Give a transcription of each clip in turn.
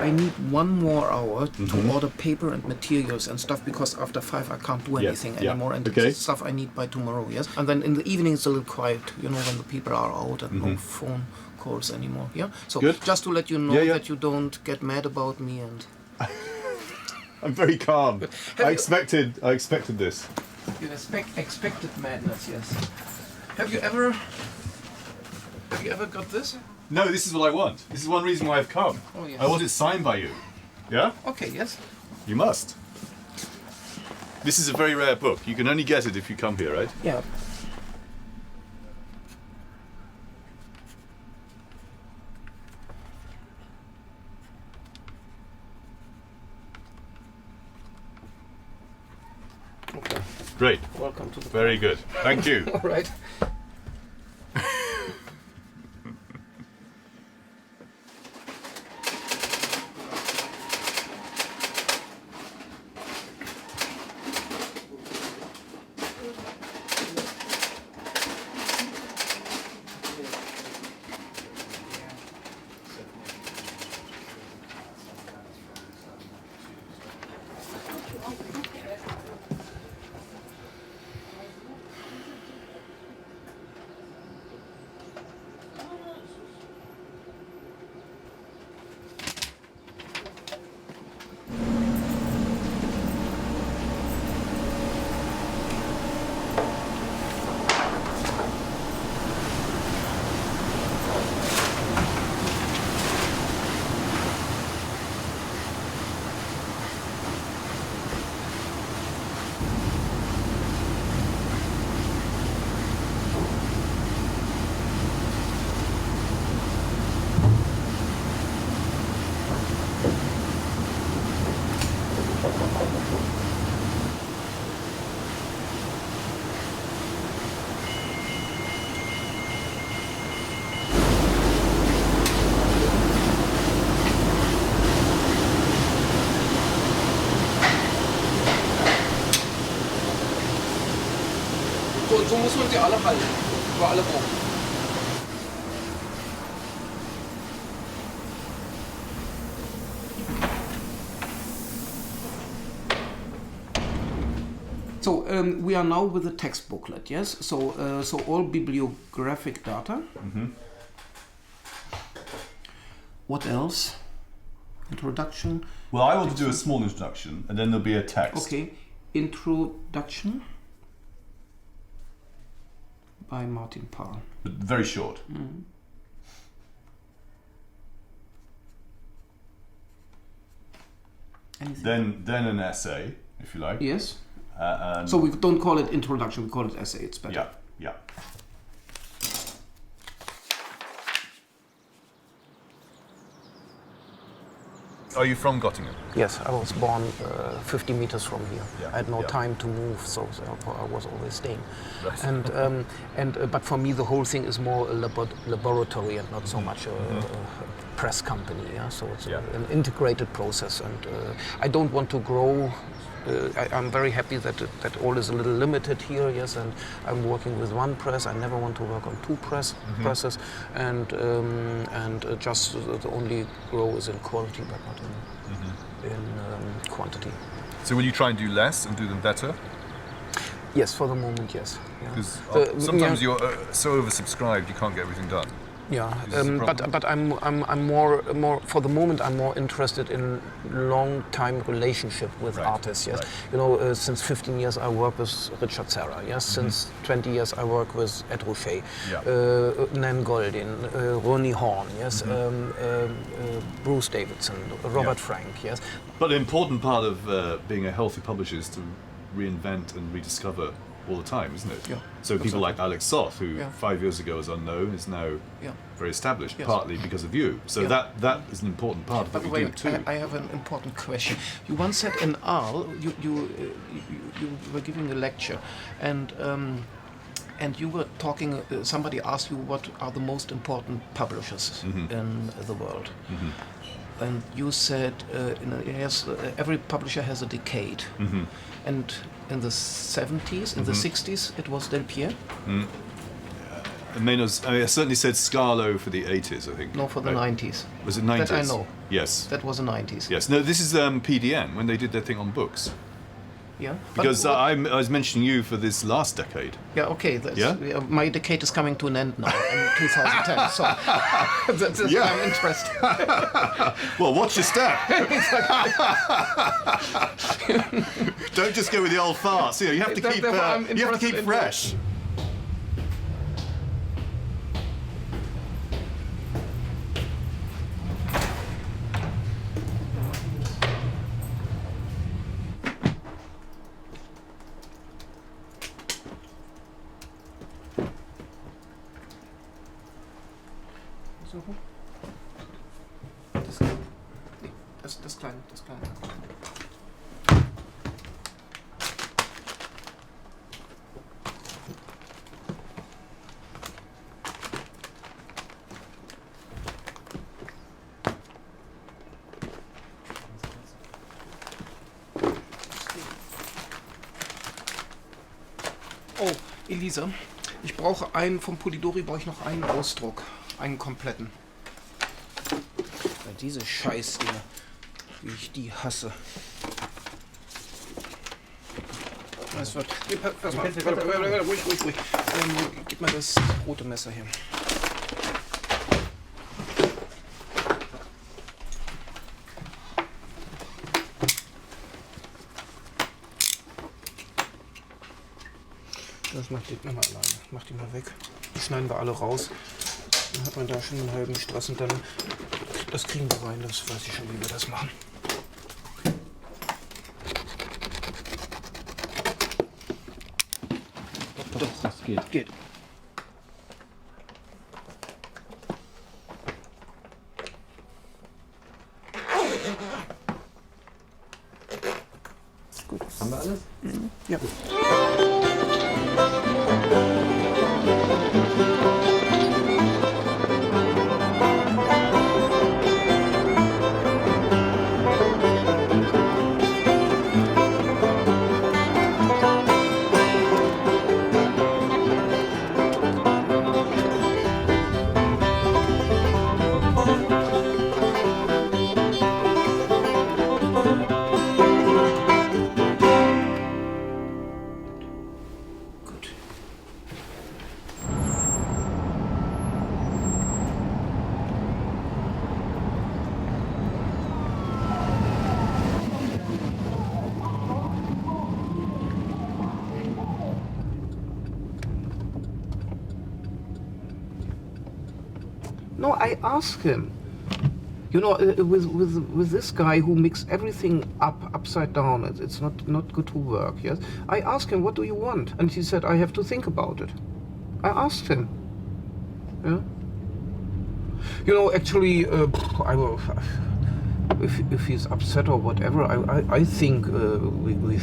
I need 1 more hour to order paper and materials and stuff, because after 5 I can't do anything anymore, and it's stuff I need by tomorrow, yes? And then in the evening it's a little quiet, you know, when the people are out and no phone calls anymore, yeah? So just to let you know that you don't get mad about me and... I'm very calm. I expected this. You expected madness, yes. Have you ever got this? No, this is what I want. This is one reason why I've come. Oh, yes. I want it signed by you. Yeah? Okay, yes. You must. This is a very rare book. You can only get it if you come here, right? Yeah. Okay. Great. Welcome to the Very good. Thank you. All right. So muss man sie alle halten, über alle Wochen. So we are now with the text booklet, yes? So so all bibliographic data. What else? Introduction. Well, I want to do a small introduction, and then there'll be a text. Okay, introduction by Martin Parr. But very short. Then an essay, if you like. Yes. So we don't call it introduction, we call it essay. It's better. Yeah, yeah. Are you from Göttingen? Yes, I was born 50 meters from here. Yeah, I had no time to move, so I was always staying. Right. But for me, the whole thing is more a laboratory and not so much a press company. Yeah, so it's an integrated process, and I don't want to grow. I'm very happy that all is a little limited here, yes, and I'm working with one press. I never want to work on two presses, and just the only grow is in quality, but not in quantity. So will you try and do less and do them better? Yes, for the moment, yes. Because sometimes you're so oversubscribed you can't get everything done. Yeah, but I'm more for the moment. I'm more interested in long-time relationship with artists. Yes, you know, since 15 years I work with Richard Serra. Yes, since 20 years I work with Ed Ruscha, Nan Goldin, Ronnie Horn. Yes, Bruce Davidson, Robert Frank. Yes. But an important part of being a healthy publisher is to reinvent and rediscover all the time, isn't it? Yeah. So people like Alex Soth, who 5 years ago was unknown, is now very established, partly because of you. So that is an important part of what we do too. I have an important question. You once said in Arles, you were giving a lecture, and you were talking. Somebody asked you what are the most important publishers in the world. And you said every publisher has a decade. And in the 70s, in the 60s, it was Del Pierre. I certainly said Scalo for the 80s, I think. No, for the 90s. Was it 90s? That I know. Yes. That was the 90s. Yes. No, this is PDN, when they did their thing on books. Yeah. Because I was mentioning you for this last decade. Yeah, okay. My decade is coming to an end now in 2010, so that's why I'm interested. Well, watch your step. Don't just go with the old farts. You have to keep fresh. Das kleine. Oh, Elisa, ich brauche vom Polidori brauche ich noch einen Ausdruck, einen kompletten. Weil diese Scheißdinger, wie ich die hasse. Pass mal, ruhig. Gib mal das rote Messer hier. Das macht die mal alleine. Mach die mal weg. Die schneiden wir alle raus. Dann hat man da schon einen halben Stress und dann. Das kriegen wir rein, das weiß ich schon, wie wir das machen. Doch, das geht. Geht. Gut. Haben wir alles? Mhm. Ja. No, I asked him. You know, with this guy who mixed everything upside down, it's not good to work. Yes, I asked him, "What do you want?" And he said, "I have to think about it." I asked him. Yeah. You know, actually, I will. If he's upset or whatever, I think we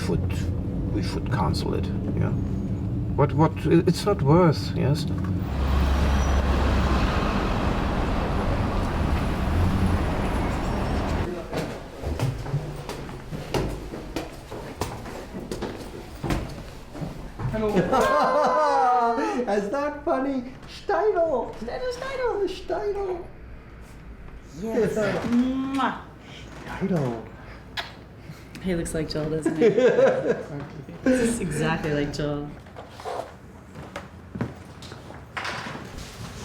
should cancel it. Yeah. What? It's not worth. Yes. Is that funny? Steidl! Steidl! Yes. Mwah. Steidl. He looks like Joel, doesn't he? This is exactly like Joel.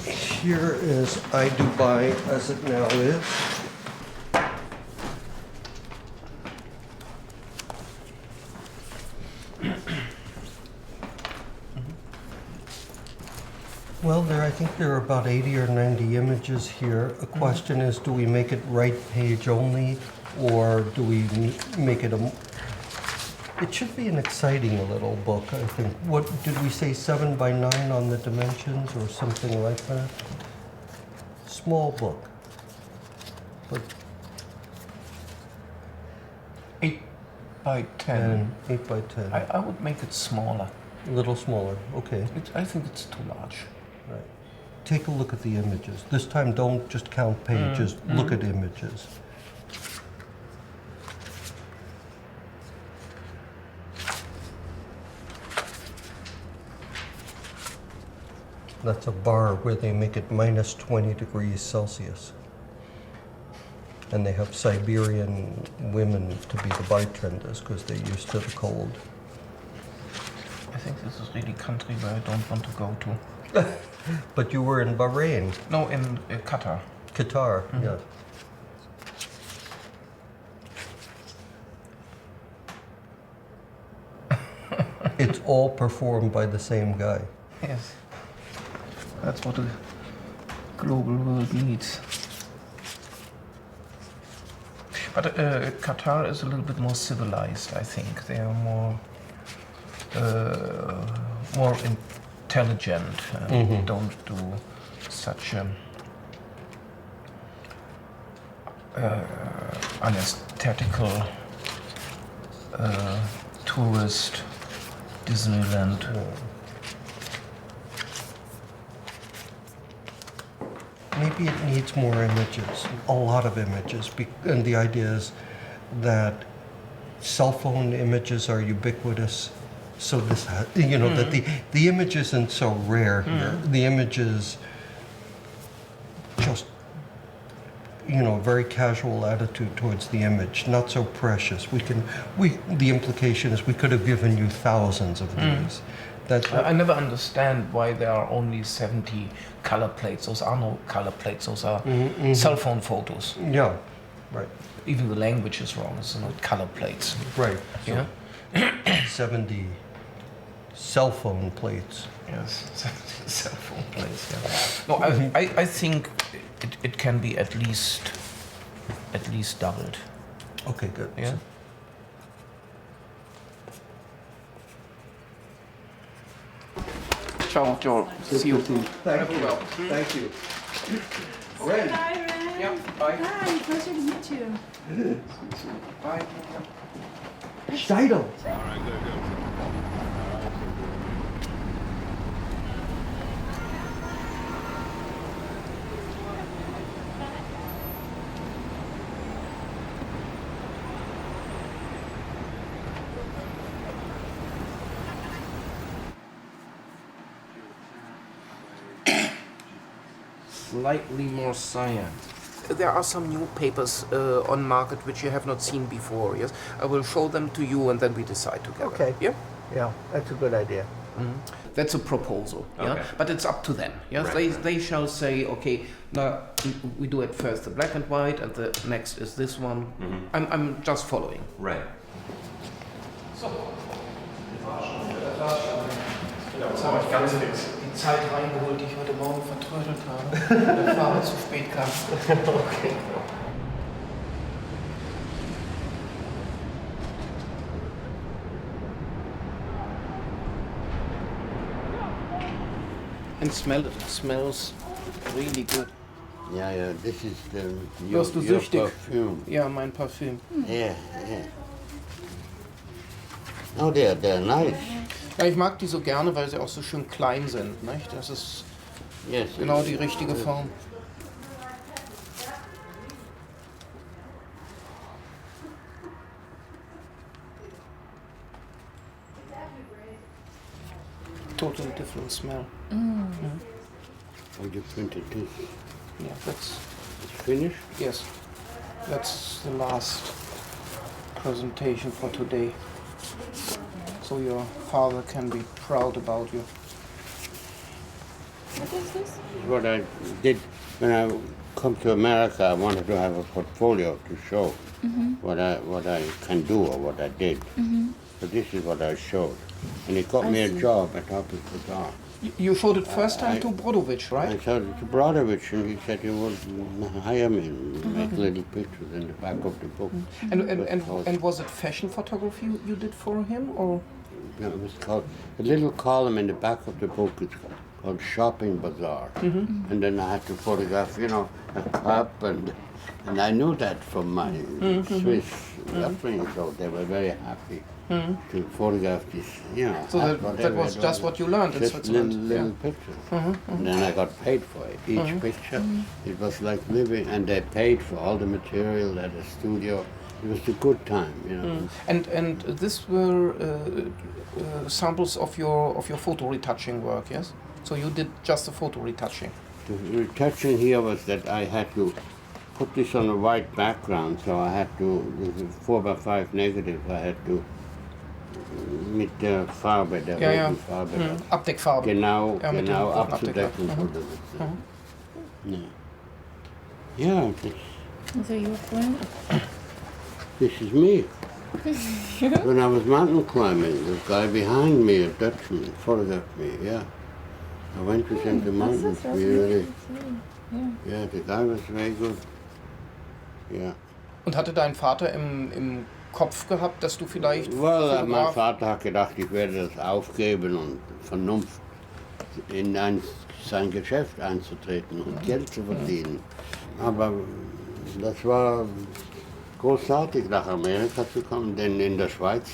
Here is I Dubai as it now is. Well, I think there are about 80 or 90 images here. A question is, do we make it right page only, or do we make it a... It should be an exciting little book, I think. What, did we say 7 by 9 on the dimensions, or something like that? Small book. But 8 by 10. 8 by 10. I would make it smaller. A little smaller, okay. I think it's too large. Right. Take a look at the images. This time, don't just count pages, look at images. That's a bar where they make it minus 20 degrees Celsius. And they have Siberian women to be the bartenders because they're used to the cold. I think this is really country where I don't want to go to. But you were in Bahrain. No, in Qatar. Qatar, yeah. It's all performed by the same guy. Yes. That's what the global world needs. But Qatar is a little bit more civilized, I think. They are more intelligent and don't do such anesthetical tourist Disneyland. Maybe it needs more images, a lot of images. And the idea is that cell phone images are ubiquitous. So this, that the image isn't so rare here. The image is just, very casual attitude towards the image, not so precious. The implication is we could have given you thousands of these. I never understand why there are only 70 color plates. Those are no color plates. Those are cell phone photos. Yeah, right. Even the language is wrong. It's not color plates. Right. Yeah. 70 cell phone plates. Yes, 70 cell phone plates. Yeah. No, I think it can be at least doubled. Okay, good. Yeah. Ciao, Georg. See you. Thank you. Thank you. Ren. Hi, Ren. Yeah, bye. Hi, pleasure to meet you. Bye. Steidl. Slightly more cyan. There are some new papers on market which you have not seen before. Yes, I will show them to you and then we decide together. Okay. Yeah. Yeah, that's a good idea. That's a proposal. Yeah. Okay. But it's up to them. Yes. Right. They shall say, okay, now we do it first the black and white, and the next is this one. I'm just following. Right. So. Jetzt habe ich ganz die Zeit reingeholt, die ich heute Morgen vertrödelt habe. Der Fahrer zu spät kam. Okay. And smell it. It smells really good. Yeah, this is Wirst du your süchtig? perfume. Ja, mein Parfüm. Yeah. Oh, they're nice. Ja, ich mag die so gerne, weil sie auch so schön klein sind. Nicht? Das ist Yes. genau die richtige Form. Totally different smell. Oh, you printed this. Yeah, that's It's finished? yes. That's the last presentation for today. So your father can be proud about you. What is this? What I did when I come to America, I wanted to have a portfolio to show what I can do or what I did. So this is what I showed. And he got me a job at Adolph Bazaar. You showed it first time to Brodovich, I right? showed it to Brodovich and he said he would hire me and make little pictures in the back of the book. And was it fashion photography you did for him, or? Yeah, it was called, a little column in the back of the book is called Shopping Bazaar. And then I had to photograph, a cup and I knew that from my Swiss upbringing, so they were very happy to photograph this, So that was just what you learned in just Switzerland. little pictures. And then I got paid for it. Each picture, it was like living, and they paid for all the material at the studio. It was a good time, And this were samples of your photo retouching work, yes? So you did just the photo retouching? The retouching here was that I had to put this on a white background, so I had to, with a 4x5 negative, I had to mit der Farbe, der roten Farbe. Abdeckfarbe. Genau abzudecken. Yeah, So you were flying? this is me. When I was mountain climbing, the guy behind me, a Dutchman, photographed me, yeah. I went with him to mountains, really. Yeah, the guy was very good. Yeah. Und hatte dein Vater im Kopf gehabt, dass du vielleicht Well, mein Vater hat gedacht, ich werde das aufgeben und Vernunft in sein Geschäft einzutreten und Geld zu verdienen. Aber das war großartig, nach Amerika zu kommen, denn in der Schweiz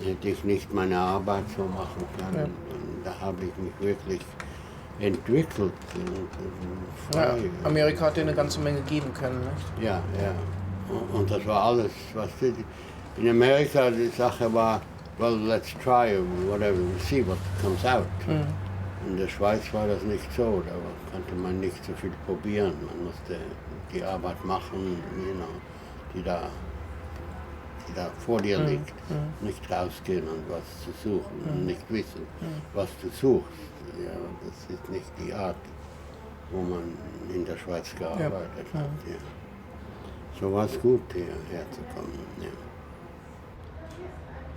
hätte ich nicht meine Arbeit so machen können. Und da habe ich mich wirklich entwickelt. Ja, Amerika hat dir eine ganze Menge geben können, nicht? Ja. Und das war alles, was in Amerika die Sache war, well, let's try whatever, we'll see what comes out. In der Schweiz war das nicht so, da konnte man nicht so viel probieren. Man musste die Arbeit machen, die da vor dir liegt. Nicht rausgehen und was zu suchen und nicht wissen, was du suchst. Ja, das ist nicht die Art, wo man in der Schweiz gearbeitet hat. Ja. So war es gut, hierher zu kommen. Ja.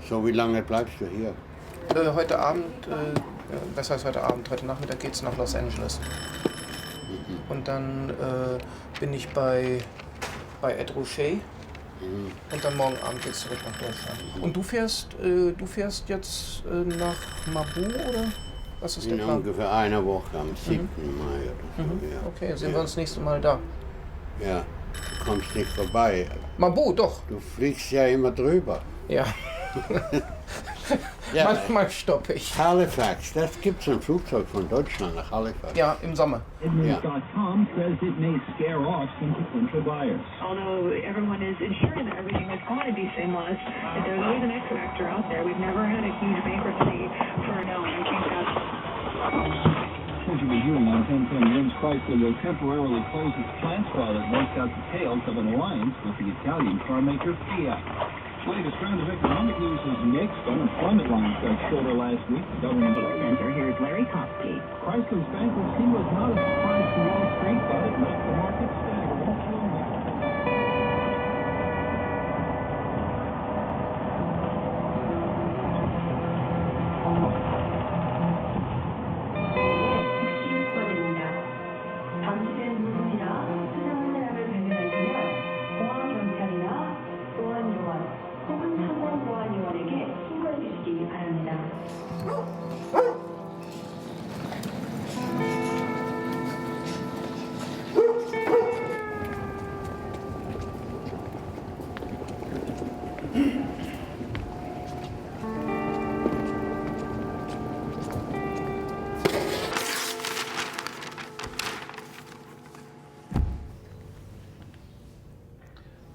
So, wie lange bleibst du hier? Heute Abend, was heißt heute Abend? Heute Nachmittag geht's nach Los Angeles. Und dann bin ich bei Ed Rocher. Und dann morgen Abend geht's zurück nach Deutschland. Und du fährst jetzt nach Mabu, oder? Was ist der Plan? Ungefähr eine Woche am 7. Mai oder so. Ja. Okay, sehen wir uns das nächste Mal da. Ja, du kommst nicht vorbei. Mabu, doch. Du fliegst ja immer drüber. Ja. Ja. Manchmal stoppe ich. Halifax, das gibt's ein Flugzeug von Deutschland nach Halifax. Ja, im Sommer. Inmoves.com says it may scare off some potential buyers. Although everyone is ensuring that everything is going to be seamless, if there's always an X factor out there. We've never had a huge bankruptcy for no. I think that's. Since you're reviewing on 1010, Vince Chrysler will temporarily close its plants while it works out the details of an alliance with the Italian car maker Fiat. Latest round of economic news is mixed. Unemployment lines got shorter last week. The government Center. Here's Larry Kopke. Chrysler's bankruptcy was not a surprise to Wall Street, but it left the market staggering.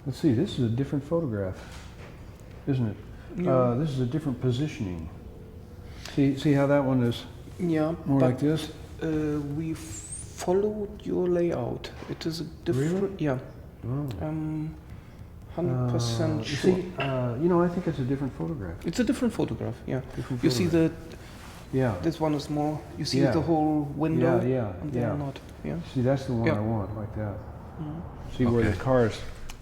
Let's see, this is a different photograph, isn't it? Yeah. This is a different positioning. See how that one is more like this? We followed your layout. It is a different, Really? yeah. Oh. 100% sure. See, I think it's a different photograph. It's a different photograph, yeah. Different You see Yeah. this one is more, you see the whole window? And they're not, yeah. See, that's the one I want, like that. See where the cars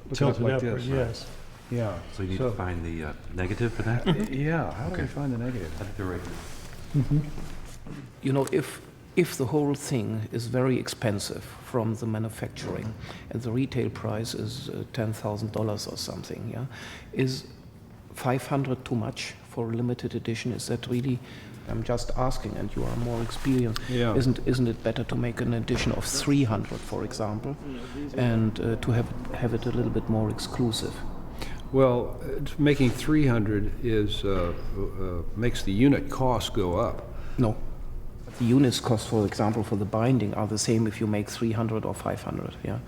look up like this. Yes. Yeah. So you need to find the negative for that? Yeah, how do we find the negative? I think they're right here. You know, if the whole thing is very expensive from the manufacturing and the retail price is $10,000 or something, yeah, is 500 too much for a limited edition? Is that really? I'm just asking, and you are more experienced. Yeah. Isn't it better to make an edition of 300, for example, and to have it a little bit more exclusive? Well, making 300 is makes the unit cost go up. No. The units cost, for example, for the binding are the same if you make 300 or 500, yeah?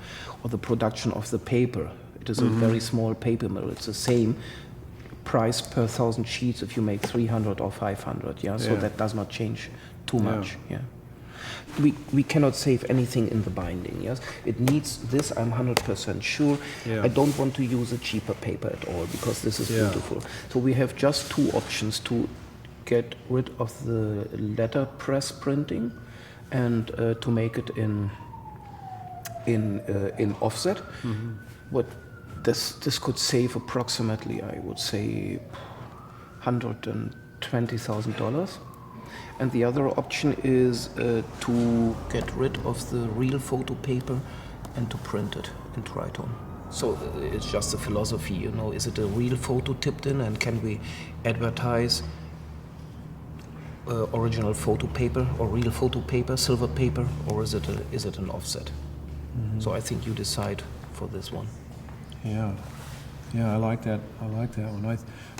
Or the production of the paper. It is a very small paper mill. It's the same price per 1,000 sheets if you make 300 or 500. Yeah, so that does not change too much. Yeah. We cannot save anything in the binding. Yes, it needs this. I'm 100% sure. I don't want to use a cheaper paper at all because this is beautiful. So we have just two options to get rid of the letterpress printing and to make it in offset. What this could save approximately, I would say, $120,000. And the other option is to get rid of the real photo paper and to print it in Triton. So it's just a philosophy, you know, is it a real photo tipped in and can we advertise original photo paper or real photo paper, silver paper, or is it an offset? So I think you decide for this one. Yeah, I like that. I like that one.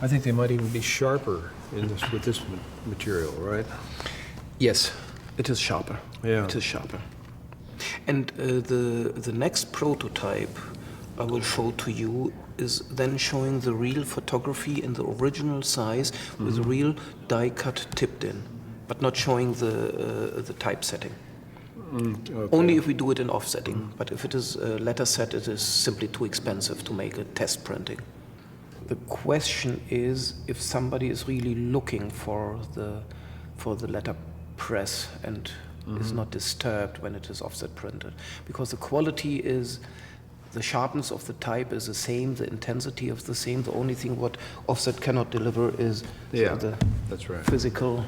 I think they might even be sharper in this with this material, right? Yes, it is sharper. Yeah, it is sharper. And the next prototype I will show to you is then showing the real photography in the original size with real die cut tipped in, but not showing the typesetting. Okay. Only if we do it in offsetting, but if it is a letter set, it is simply too expensive to make a test printing. The question is if somebody is really looking for the letter press and is not disturbed when it is offset printed, because the quality is, the sharpness of the type is the same, the intensity is the same. The only thing what offset cannot deliver is the that's right. physical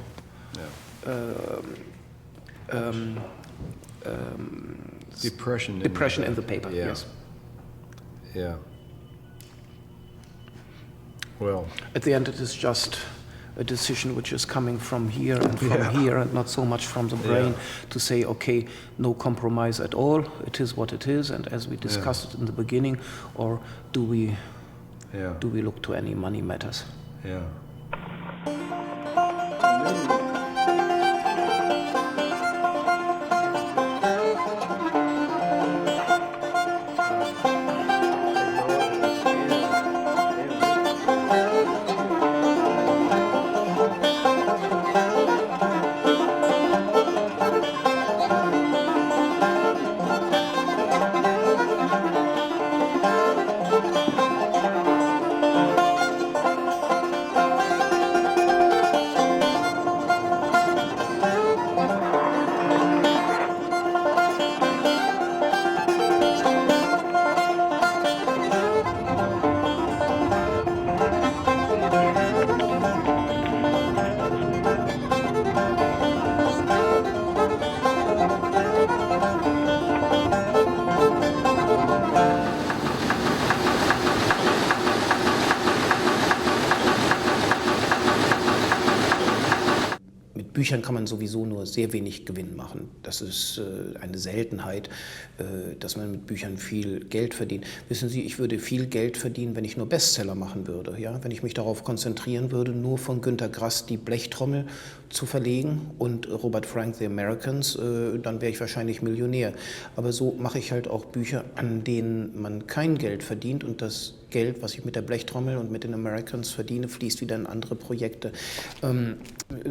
depression in the paper. Yes. Yeah. Well, at the end, it is just a decision which is coming from here and from here, and not so much from the brain to say, okay, no compromise at all. It is what it is, and as we discussed it in the beginning, or do we look to any money matters? Yeah. Büchern kann man sowieso nur sehr wenig Gewinn machen. Das ist eine Seltenheit, dass man mit Büchern viel Geld verdient. Wissen Sie, ich würde viel Geld verdienen, wenn ich nur Bestseller machen würde. Ja? Wenn ich mich darauf konzentrieren würde, nur von Günter Grass die Blechtrommel zu verlegen und Robert Frank The Americans, dann wäre ich wahrscheinlich Millionär. Aber so mache ich halt auch Bücher, an denen man kein Geld verdient, und das Geld, was ich mit der Blechtrommel und mit den Americans verdiene, fließt wieder in andere Projekte.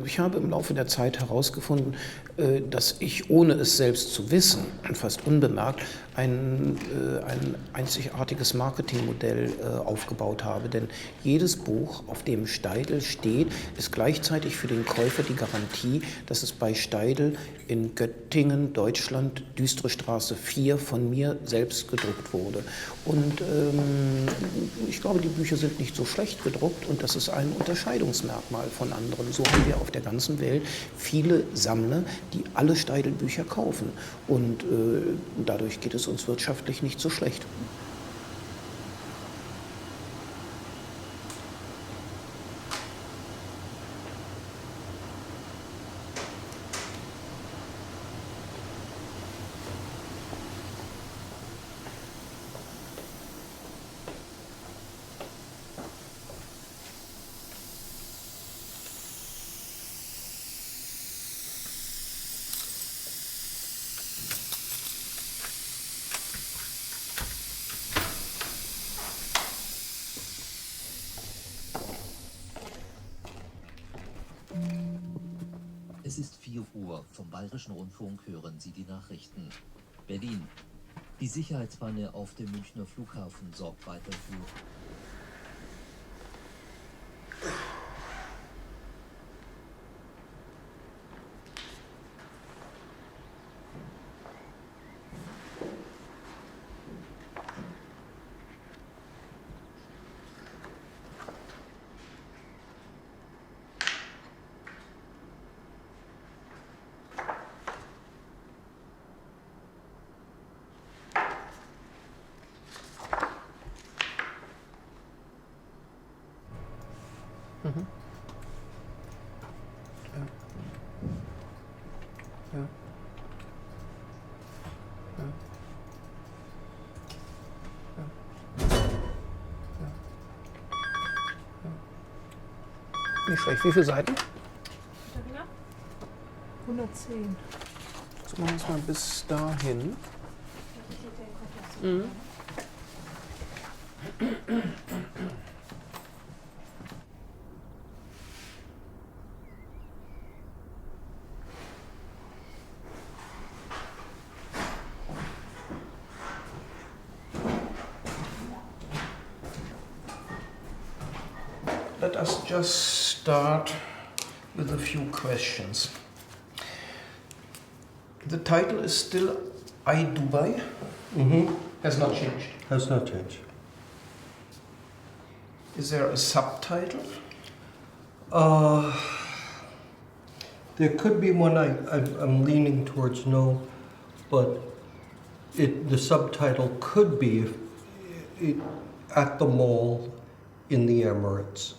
Ich habe im Laufe der Zeit herausgefunden, dass ich, ohne es selbst zu wissen, fast unbemerkt, ein einzigartiges Marketingmodell aufgebaut habe. Denn jedes Buch, auf dem Steidl steht, ist gleichzeitig für den Käufer die Garantie, dass es bei Steidl in Göttingen, Deutschland, Düstere Straße 4 von mir selbst gedruckt wurde. Und ich glaube, die Bücher sind nicht so schlecht gedruckt, und das ist ein Unterscheidungsmerkmal von anderen. So haben wir auf der ganzen Welt viele Sammler, die alle Steidl-Bücher kaufen. Und dadurch geht es uns wirtschaftlich nicht so schlecht. Es ist 4 Uhr. Vom Bayerischen Rundfunk hören Sie die Nachrichten. Berlin. Die Sicherheitspanne auf dem Münchner Flughafen sorgt weiter für... Nicht schlecht. Wie viele Seiten? 110. So machen wir es mal bis dahin. Mhm. Let us just start with a few questions. The title is still I Dubai. Has not changed. Has not changed. Is there a subtitle? There could be one. I'm leaning towards no, but the subtitle could be at the mall in the Emirates.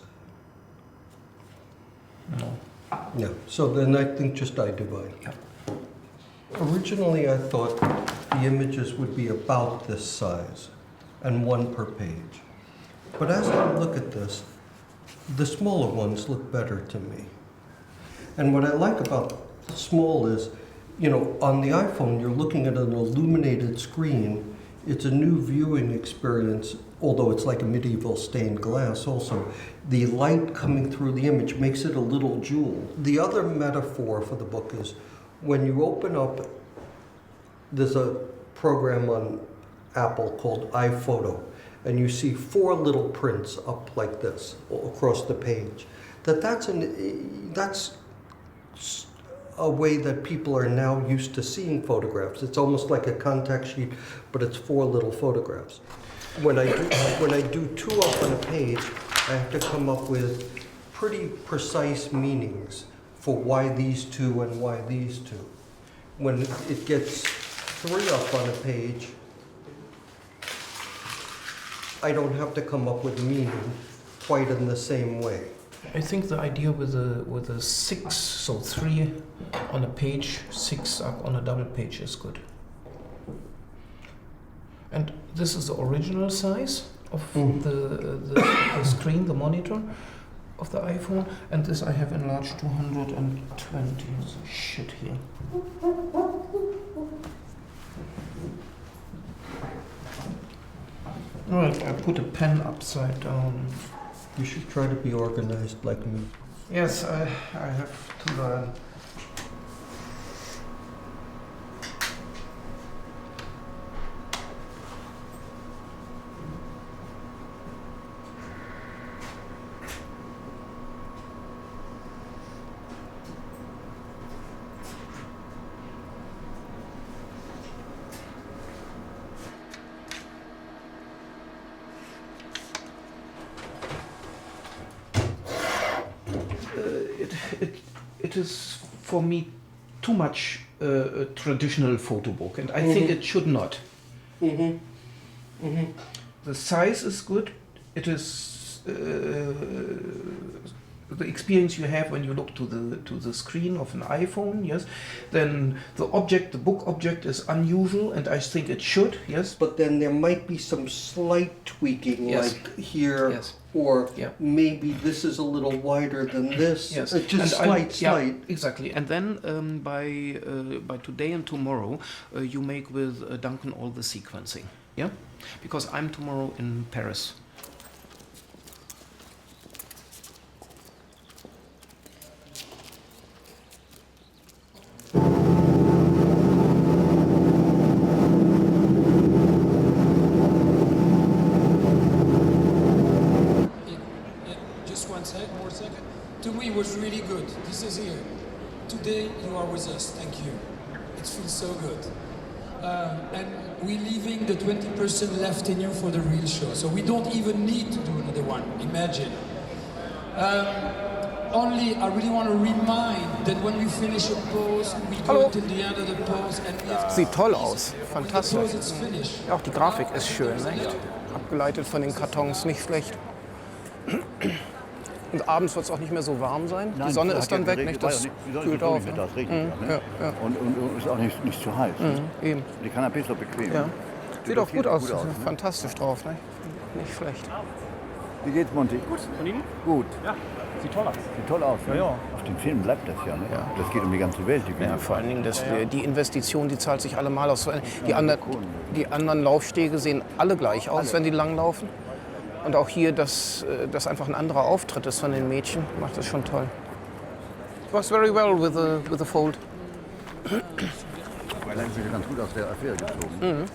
No. Yeah. So then I think just I Dubai. Yeah. Originally, I thought the images would be about this size and 1 per page. But as I look at this, the smaller ones look better to me. And what I like about the small is, you know, on the iPhone, you're looking at an illuminated screen. It's a new viewing experience, although it's like a medieval stained glass also. The light coming through the image makes it a little jewel. The other metaphor for the book is when you open up, there's a program on Apple called iPhoto, and you see 4 little prints up like this across the page. That's a way that people are now used to seeing photographs. It's almost like a contact sheet, but it's 4 little photographs. When I do 2 up on a page, I have to come up with pretty precise meanings for why these 2 and why these 2. When it gets 3 up on a page, I don't have to come up with meaning quite in the same way. I think the idea with a 6, so 3 on a page, 6 up on a double page is good. And this is the original size of the screen, the monitor of the iPhone, and this I have enlarged to 120. There's shit here. Alright, I put a pen upside down. You should try to be organized like me. Yes, I have to learn. It is for me too much a traditional photo book, and I think it should not. The size is good. It is the experience you have when you look to the screen of an iPhone. Yes, then the book object is unusual, and I think it should. Yes, but then there might be some slight tweaking, like here. Yes. Or maybe this is a little wider than this. Yes, just slight. Yeah, exactly. And then by today and tomorrow, you make with Duncan all the sequencing. Yeah, because I'm tomorrow in Paris. was really good. This is here. Today you are with us. Thank you. It feels so good. And we're leaving the 20% left in you for the real show. So we don't even need to do another one. Imagine. Only I really want to remind that when we finish a pose, we go till the end of the pose and if Sieht toll aus. Fantastisch. pose it's finished. Ja, auch die Grafik ist schön, nicht? Abgeleitet von den Kartons, nicht schlecht. Und abends wird es auch nicht mehr so warm sein. Die Sonne ist dann weg, nicht? Das kühlt auf. Ne? Und ist auch nicht zu heiß. Eben. Die kann ein bisschen bequem. Ja. Sieht auch gut aus. Fantastisch drauf, ne? Nicht schlecht. Wie geht's, Monty? Gut. Und Ihnen? Gut. Ja, sieht toll aus. Sieht toll aus. Ja, ja. Auf dem Film bleibt das ja, ne? Ja. Das geht um die ganze Welt. Ja, vor allen Dingen die Investition, die zahlt sich allemal aus. Die anderen Laufstege sehen alle gleich aus, wenn die langlaufen. Und auch hier, dass einfach ein anderer Auftritt ist von den Mädchen, macht das schon toll. It works very well with the fold. Weil er sich ganz gut aus der Affäre gezogen. Mhm.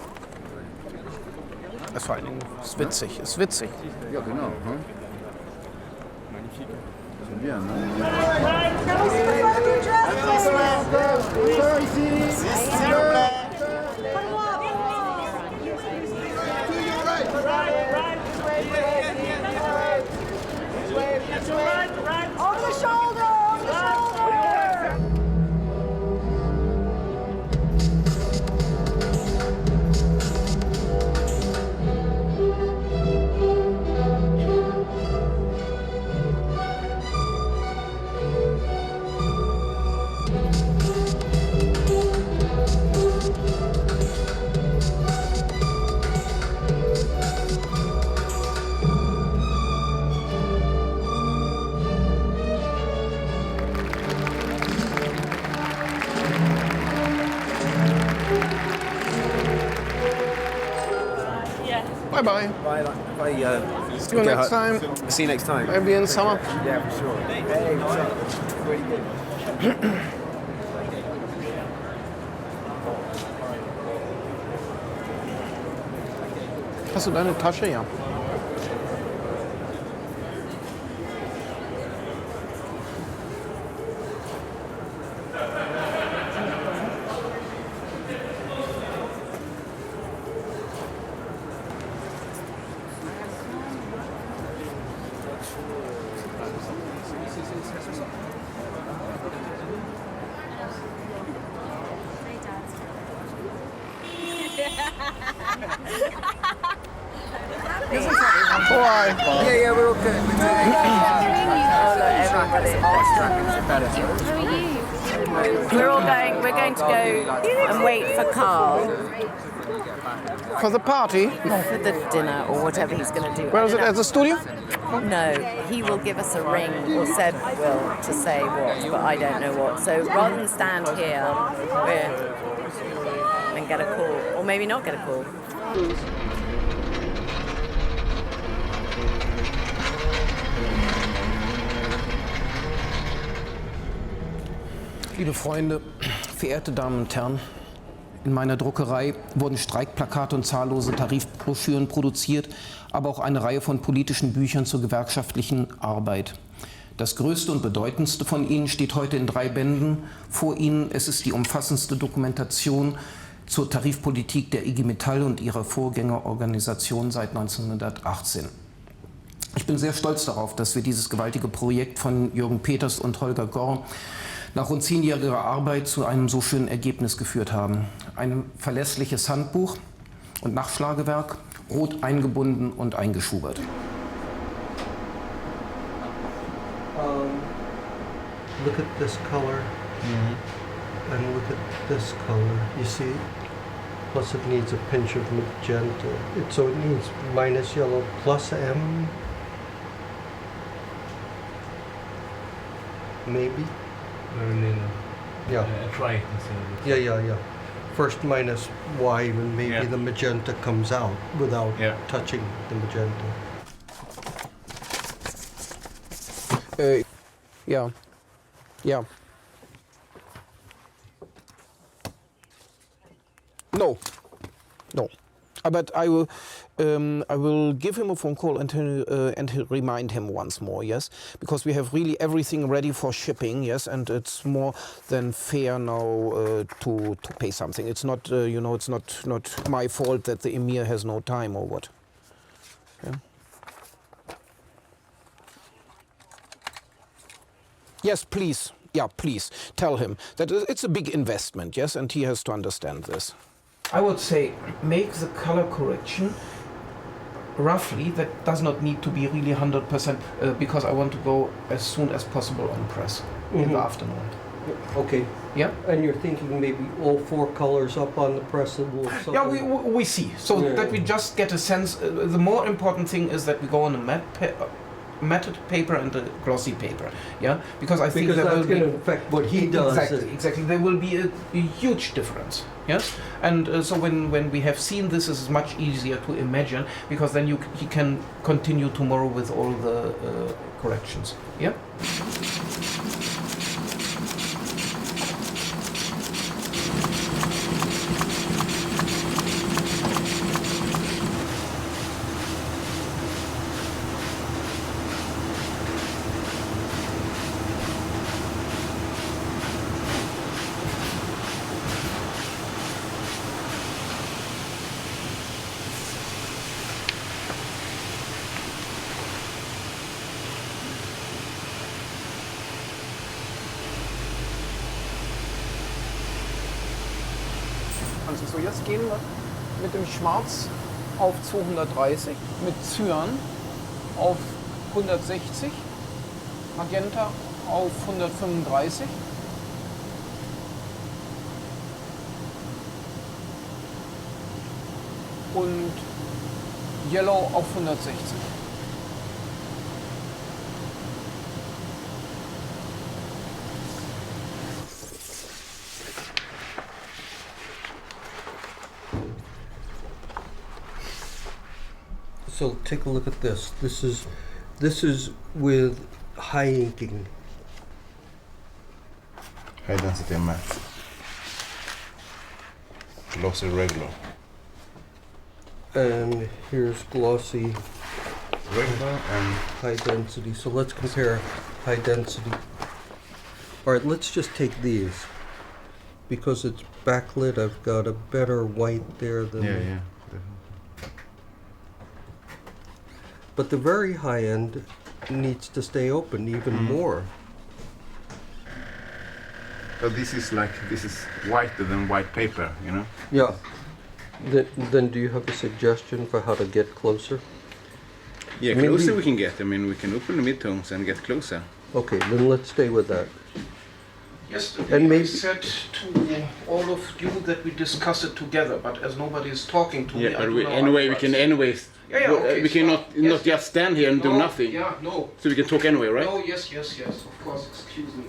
Das vor allen Dingen ist witzig, ist witzig. Ja, genau. Hm? C'est bien, ne? Over the shoulder! Over the shoulder! Bye-bye. Bye. See you next time. See you next time. Maybe in summer. Yeah, for sure. Hey, what's up? Really good. Hast du deine Tasche? Ja. Yeah, we're all good. We're going to go and wait for Karl. For the party? For the dinner or whatever he's going to do. Where is it? At the studio? No, he will give us a ring, or Seb will, to say what, but I don't know what. So rather than stand here and get a call, or maybe not get a call. Liebe Freunde, verehrte Damen und Herren, in meiner Druckerei wurden Streikplakate und zahllose Tarifbroschüren produziert, aber auch eine Reihe von politischen Büchern zur gewerkschaftlichen Arbeit. Das größte und bedeutendste von ihnen steht heute in 3 Bänden vor Ihnen. Es ist die umfassendste Dokumentation zur Tarifpolitik der IG Metall und ihrer Vorgängerorganisation seit 1918. Ich bin sehr stolz darauf, dass wir dieses gewaltige Projekt von Jürgen Peters und Holger Gorr nach rund 10-jähriger Arbeit zu einem so schönen Ergebnis geführt haben. Ein verlässliches Handbuch und Nachschlagewerk, rot eingebunden und eingeschubert. Look at this color and look at this color. You see? Plus it needs a pinch of magenta. So it needs minus yellow plus M. Maybe? Yeah. Try. Yeah. First minus Y, and maybe the magenta comes out without touching the magenta. Yeah. No. But I will give him a phone call and remind him once more, yes, because we have really everything ready for shipping, yes, and it's more than fair now to pay something. It's not, it's not my fault that the emir has no time or what. Yeah. Yes, please. Yeah, please tell him that it's a big investment, yes, and he has to understand this. I would say make the color correction roughly. That does not need to be really 100% because I want to go as soon as possible on press in the afternoon. Okay. Yeah. And you're thinking maybe all 4 colors up on the press and we'll... Yeah, we see. So that we just get a sense. The more important thing is that we go on a matted paper and a glossy paper, yeah, because I think because that that's going to affect what he does. Exactly. There will be a huge difference, yes, and so when we have seen this, it's much easier to imagine because then he can continue tomorrow with all the corrections, yeah. So, jetzt gehen wir mit dem Schwarz auf 230, mit Cyan auf 160, Magenta auf 135. Und Yellow auf 160. So take a look at this. This is with high inking. High density matte. Glossy regular. And here's glossy regular and high density. So let's compare high density. All right, let's just take these. Because it's backlit, I've got a better white there than... Yeah. But the very high end needs to stay open even more. But this is whiter than white paper, you know? Yeah. Then do you have a suggestion for how to get closer? Yeah, closer we can get. I mean, we can open the midtones and get closer. Okay, then let's stay with that. Yesterday and maybe I said to all of you that we discuss it together, but as nobody is talking to me, but we can anyways. Okay, we cannot not just stand here and do nothing. Yeah, no. So we can talk anyway, right? Oh, yes, of course, excuse me.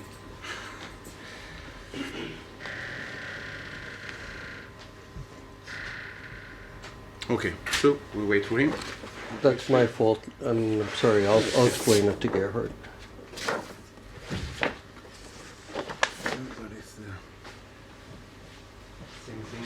Okay, so we wait for him. That's my fault. I'm sorry, I'll explain it to Gerhard. Same thing.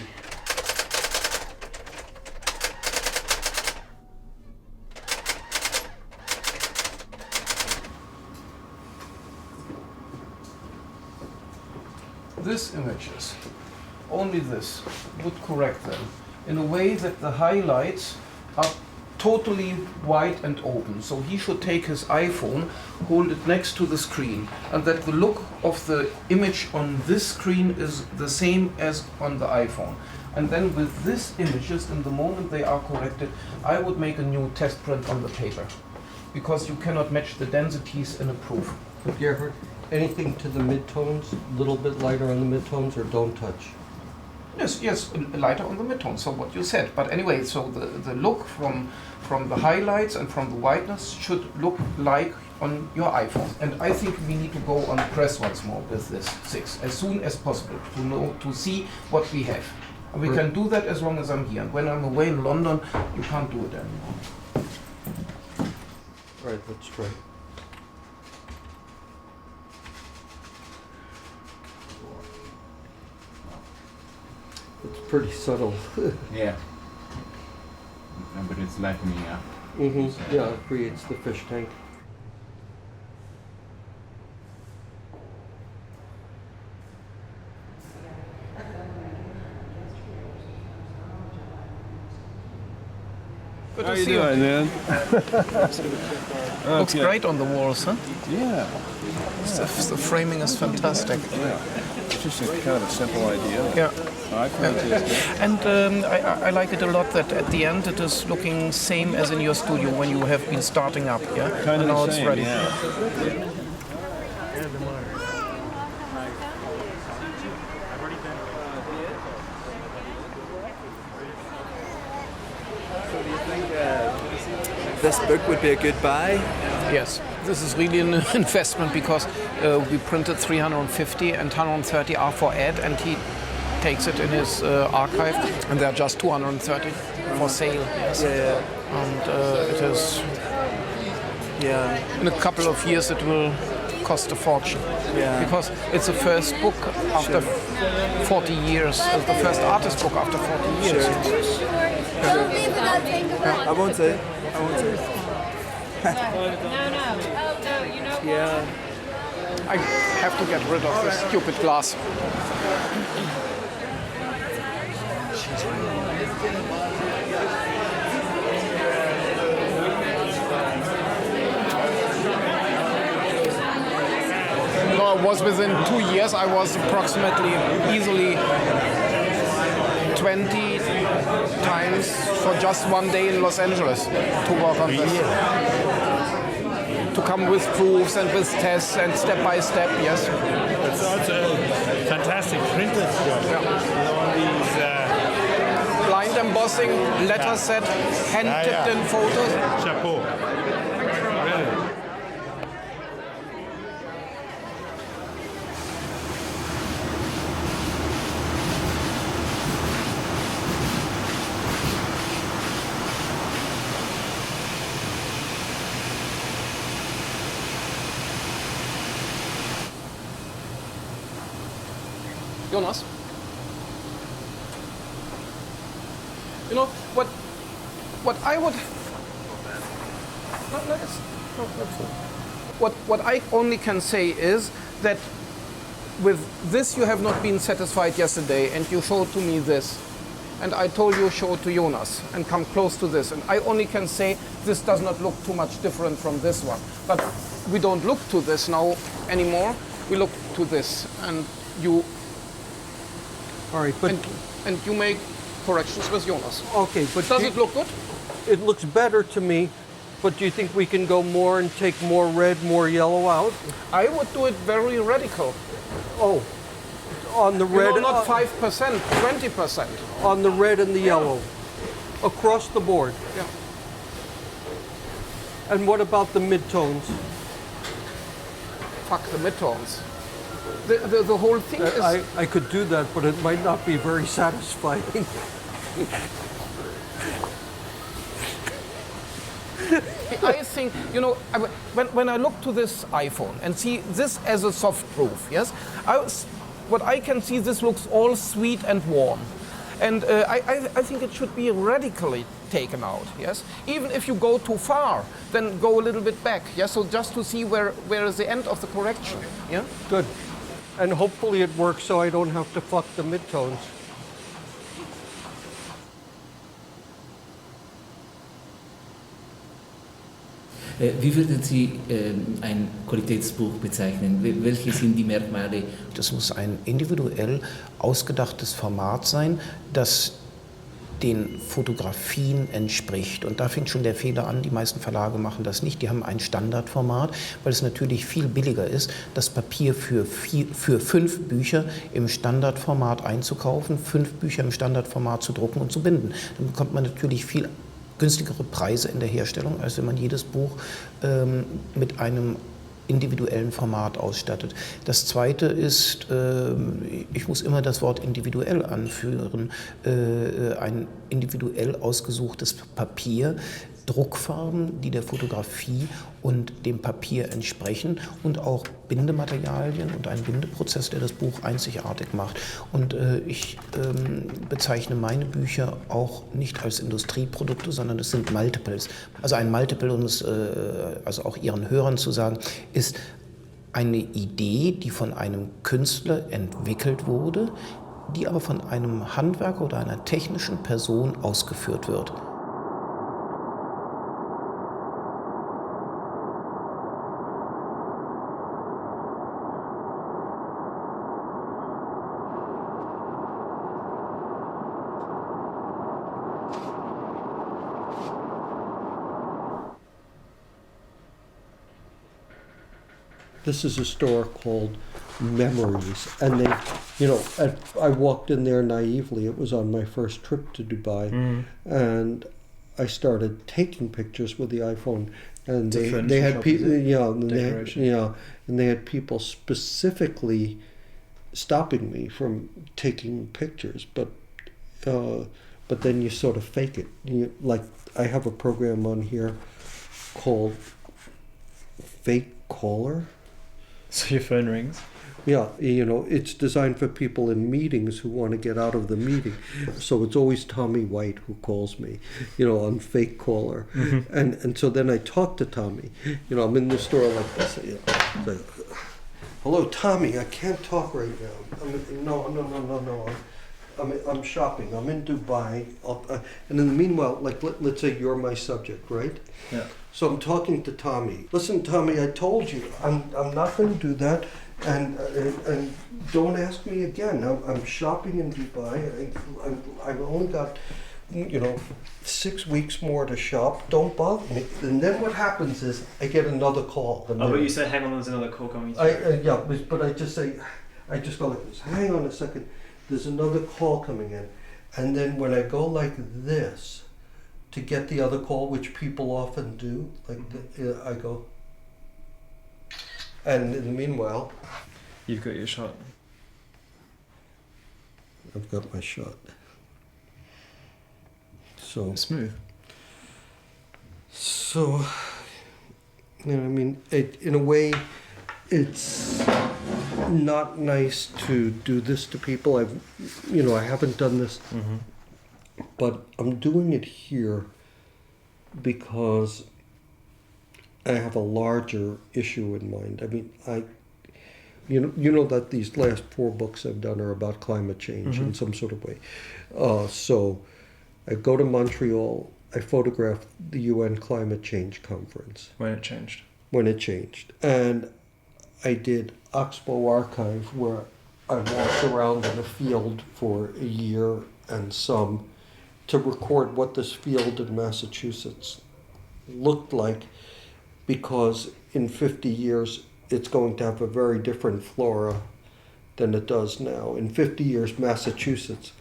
This images, only this, would correct them in a way that the highlights are totally white and open. So he should take his iPhone, hold it next to the screen, and that the look of the image on this screen is the same as on the iPhone. And then with these images, in the moment they are corrected, I would make a new test print on the paper, because you cannot match the densities in a proof. But Gerhard, anything to the midtones, a little bit lighter on the midtones, or don't touch? Yes, lighter on the midtones, so what you said. But anyway, so the look from the highlights and from the whiteness should look like on your iPhone. And I think we need to go on press once more with this 6 as soon as possible to see what we have. And we can do that as long as I'm here. And when I'm away in London, you can't do it anymore. All right, let's try. It's pretty subtle. Yeah. but it's lightening up. Yeah, it creates the fish tank. Good How to you see doing, man? Looks great on the walls, huh? Yeah. The framing is fantastic. Yeah. It's just a kind of a simple idea. Yeah. I find it good. And I like it a lot that at the end it is looking same as in your studio when you have been starting up, yeah? Kind of and now the it's same, ready. yeah. This book would be a good buy? Yes, this is really an investment because we printed 350 and 130 are for Ed, and he takes it in his archive, and there are just 230 for sale. Yes. Yeah. And it is. Yeah. In a couple of years, it will cost a fortune. Yeah. Because it's the first book after 40 years, the first artist book after 40 years. Sure. I won't say. I won't say. No. Yeah. I have to get rid of this stupid glass. No, it was within 2 years. I was approximately easily 20 times for just one day in Los Angeles to work on this. To come with proofs and with tests and step by step, yes. It's also fantastic printed stuff. Yeah. All these blind embossing, letter set, hand tipped in photos. Chapeau. Really. Jonas, you know what I would. What I only can say is that with this you have not been satisfied yesterday, and you showed to me this, and I told you show it to Jonas and come close to this, and I only can say this does not look too much different from this one. But we don't look to this now anymore. We look to this, and you. All right, but and you make corrections with Jonas. Okay, but does it look good? It looks better to me, but do you think we can go more and take more red, more yellow out? I would do it very radical. Oh, on the red. You know, not 5%, 20%. On the red and the yellow, across the board. Yeah. And what about the midtones? Fuck the midtones. The whole thing is... I could do that, but it might not be very satisfying. I think, you know, when I look to this iPhone and see this as a soft proof, yes, what I can see, this looks all sweet and warm. And I think it should be radically taken out, yes? Even if you go too far, then go a little bit back, yes? So just to see where is the end of the correction, yeah? Good. And hopefully it works so I don't have to fuck the midtones. Wie würden Sie ein Qualitätsbuch bezeichnen? Welche sind die Merkmale? Das muss ein individuell ausgedachtes Format sein, das den Fotografien entspricht. Und da fängt schon der Fehler an, die meisten Verlage machen das nicht. Die haben ein Standardformat, weil es natürlich viel billiger ist, das Papier für 5 Bücher im Standardformat einzukaufen, 5 Bücher im Standardformat zu drucken und zu binden. Dann bekommt man natürlich viel günstigere Preise in der Herstellung, als wenn man jedes Buch mit einem individuellen Format ausstattet. Das Zweite ist, ich muss immer das Wort individuell anführen, ein individuell ausgesuchtes Papier Druckfarben, die der Fotografie und dem Papier entsprechen und auch Bindematerialien und ein Bindeprozess, der das Buch einzigartig macht. Und ich bezeichne meine Bücher auch nicht als Industrieprodukte, sondern es sind Multiples. Also ein Multiple, um es also auch Ihren Hörern zu sagen, ist eine Idee, die von einem Künstler entwickelt wurde, die aber von einem Handwerker oder einer technischen Person ausgeführt wird. This is a store called Memories, and they, you know, I walked in there naively. It was on my first trip to Dubai, and I started taking pictures with the iPhone, and they had people, and they had people specifically stopping me from taking pictures, but then you sort of fake it. Like I have a program on here called Fake Caller. So your phone rings? Yeah, you know, it's designed for people in meetings who want to get out of the meeting. So it's always Tommy White who calls me, you know, on Fake Caller. And so then I talk to Tommy. You know, I'm in the store like this. You know, hello, Tommy, I can't talk right now. No. I'm shopping. I'm in Dubai. And in the meanwhile, like, let's say you're my subject, right? Yeah. So I'm talking to Tommy. Listen, Tommy, I told you, I'm not going to do that, and don't ask me again. I'm shopping in Dubai. I've only got, 6 weeks more to shop. Don't bother me. And then what happens is I get another call. But you said, hang on, there's another call coming through. But I just go like this. Hang on a second. There's another call coming in, and then when I go like this, to get the other call, which people often do, like I go, and in the meanwhile, you've got your shot. I've got my shot. So smooth. So, I mean, in a way, it's not nice to do this to people. I haven't done this. But I'm doing it here because I have a larger issue in mind. I mean, you know that these last 4 books I've done are about climate change in some sort of way. So I go to Montreal, I photograph the UN Climate Change Conference. When it changed. And I did Oxbow Archive, where I walked around in a field for a year and some to record what this field in Massachusetts looked like, because in 50 years it's going to have a very different flora than it does now. In 50 years, Massachusetts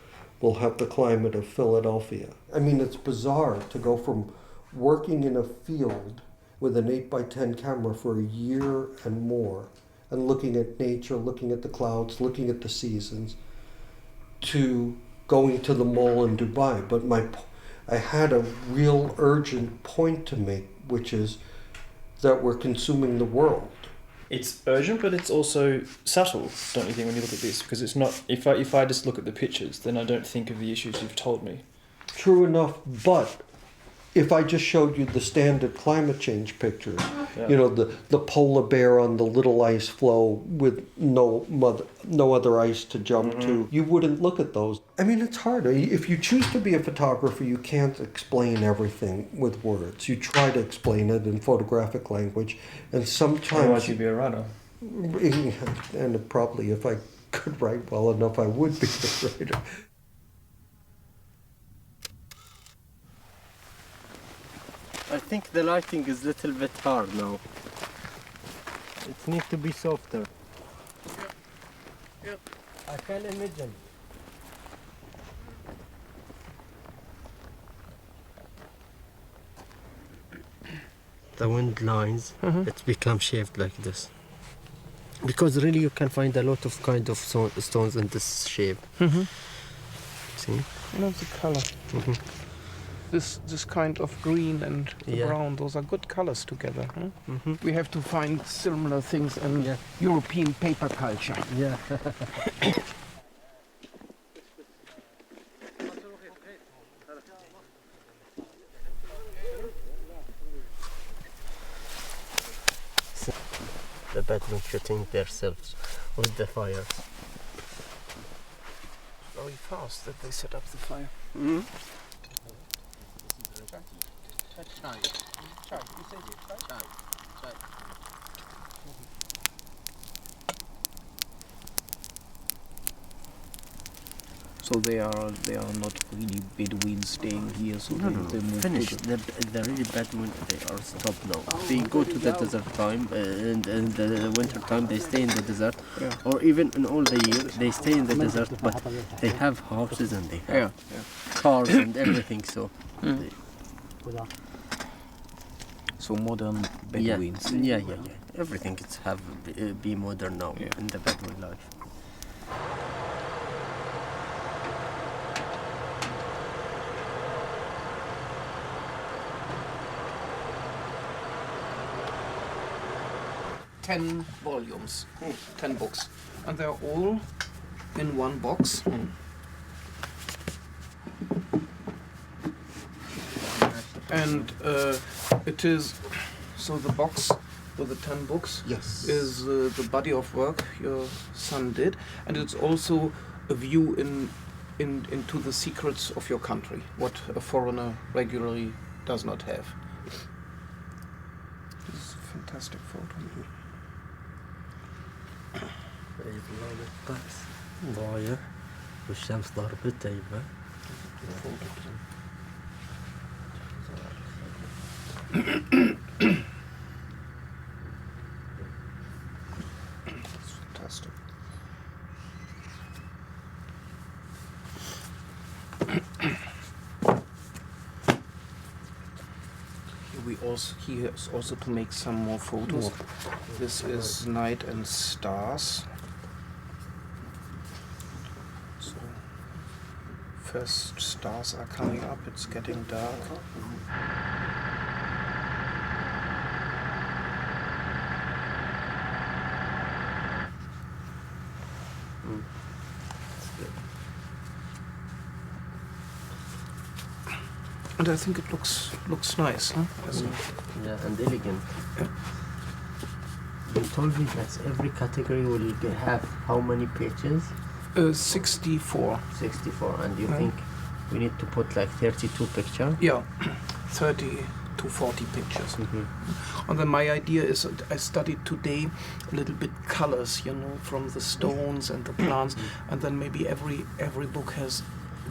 will have the climate of Philadelphia. I mean, it's bizarre to go from working in a field with an 8x10 camera for a year and more, and looking at nature, looking at the clouds, looking at the seasons, to going to the mall in Dubai. But I had a real urgent point to make, which is that we're consuming the world. It's urgent, but it's also subtle, don't you think, when you look at this? Because it's not, if I just look at the pictures, then I don't think of the issues you've told me. True enough, but if I just showed you the standard climate change pictures, the polar bear on the little ice floe with no other ice to jump to, you wouldn't look at those. I mean, it's hard. If you choose to be a photographer, you can't explain everything with words. You try to explain it in photographic language, and sometimes... Otherwise you'd be a writer. And probably if I could write well enough, I would be a writer. I think the lighting is a little bit hard now. It needs to be softer. Yep. I can imagine. The wind lines, it's become shaped like this. Because really you can find a lot of kind of stones in this shape. See? I love the color. this kind of green and brown. Those are good colors together. Huh? We have to find similar things in European paper culture. Yeah. The bedroom shooting themselves with the fire. Very fast that they set up the fire. So they are not really Bedouins staying here. So No, they move finished. The really Bedouin, they are stopped now. They go to the desert time, and the winter time they stay in the desert, or even in all the year they stay in the desert. But they have houses and they have cars and everything. So. So modern Bedouins. Yeah. Everything it's have be modern now in the Bedouin life. Ten volumes, 10 books, and they're all in one box. And it is so the box with the 10 books is the body of work your son did, and it's also a view into the secrets of your country, what a foreigner regularly does not have. This is a fantastic photo. ضايع والشمس ضربت أيوة. It's fantastic. He has also to make some more photos. This is night and stars. So first stars are coming up. It's getting dark. And I think it looks nice, huh? Yeah, and elegant. Yeah. You told me that every category will have how many pages? 64. 64, and you think we need to put like 32 pictures? Yeah, 30 to 40 pictures. And then my idea is I studied today a little bit colors, from the stones and the plants, and then maybe every book has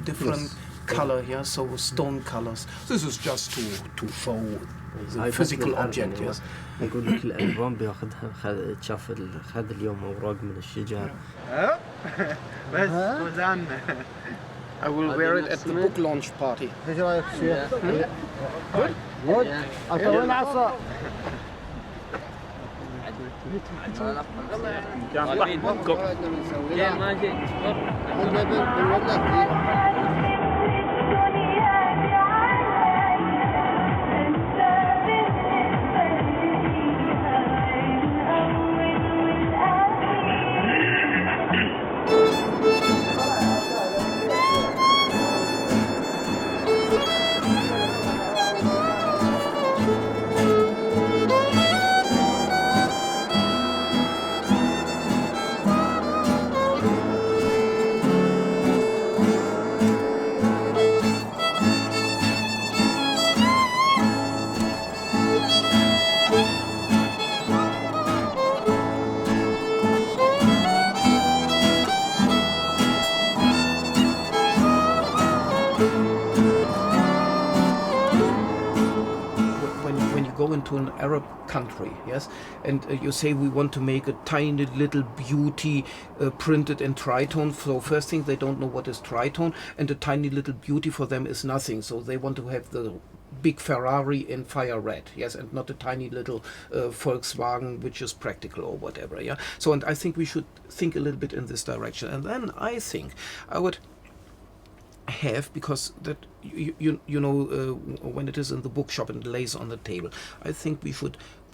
different color, so stone colors. This is just to show the physical object, yes. يقول لك الألبوم بياخذها شاف خذ اليوم أوراق من الشجر. بس وزعنا. I will wear it at the book launch party. ايش رأيك شيخ؟ Good? Good. أطول عصا. Into an Arab country, yes, and you say we want to make a tiny little beauty printed in tritone. So first thing, they don't know what is tritone, and a tiny little beauty for them is nothing. So they want to have the big Ferrari in fire red, yes, and not a tiny little Volkswagen which is practical or whatever, yeah. So, and I think we should think a little bit in this direction, and then I think I would have, because that you know when it is in the bookshop and lays on the table. I think we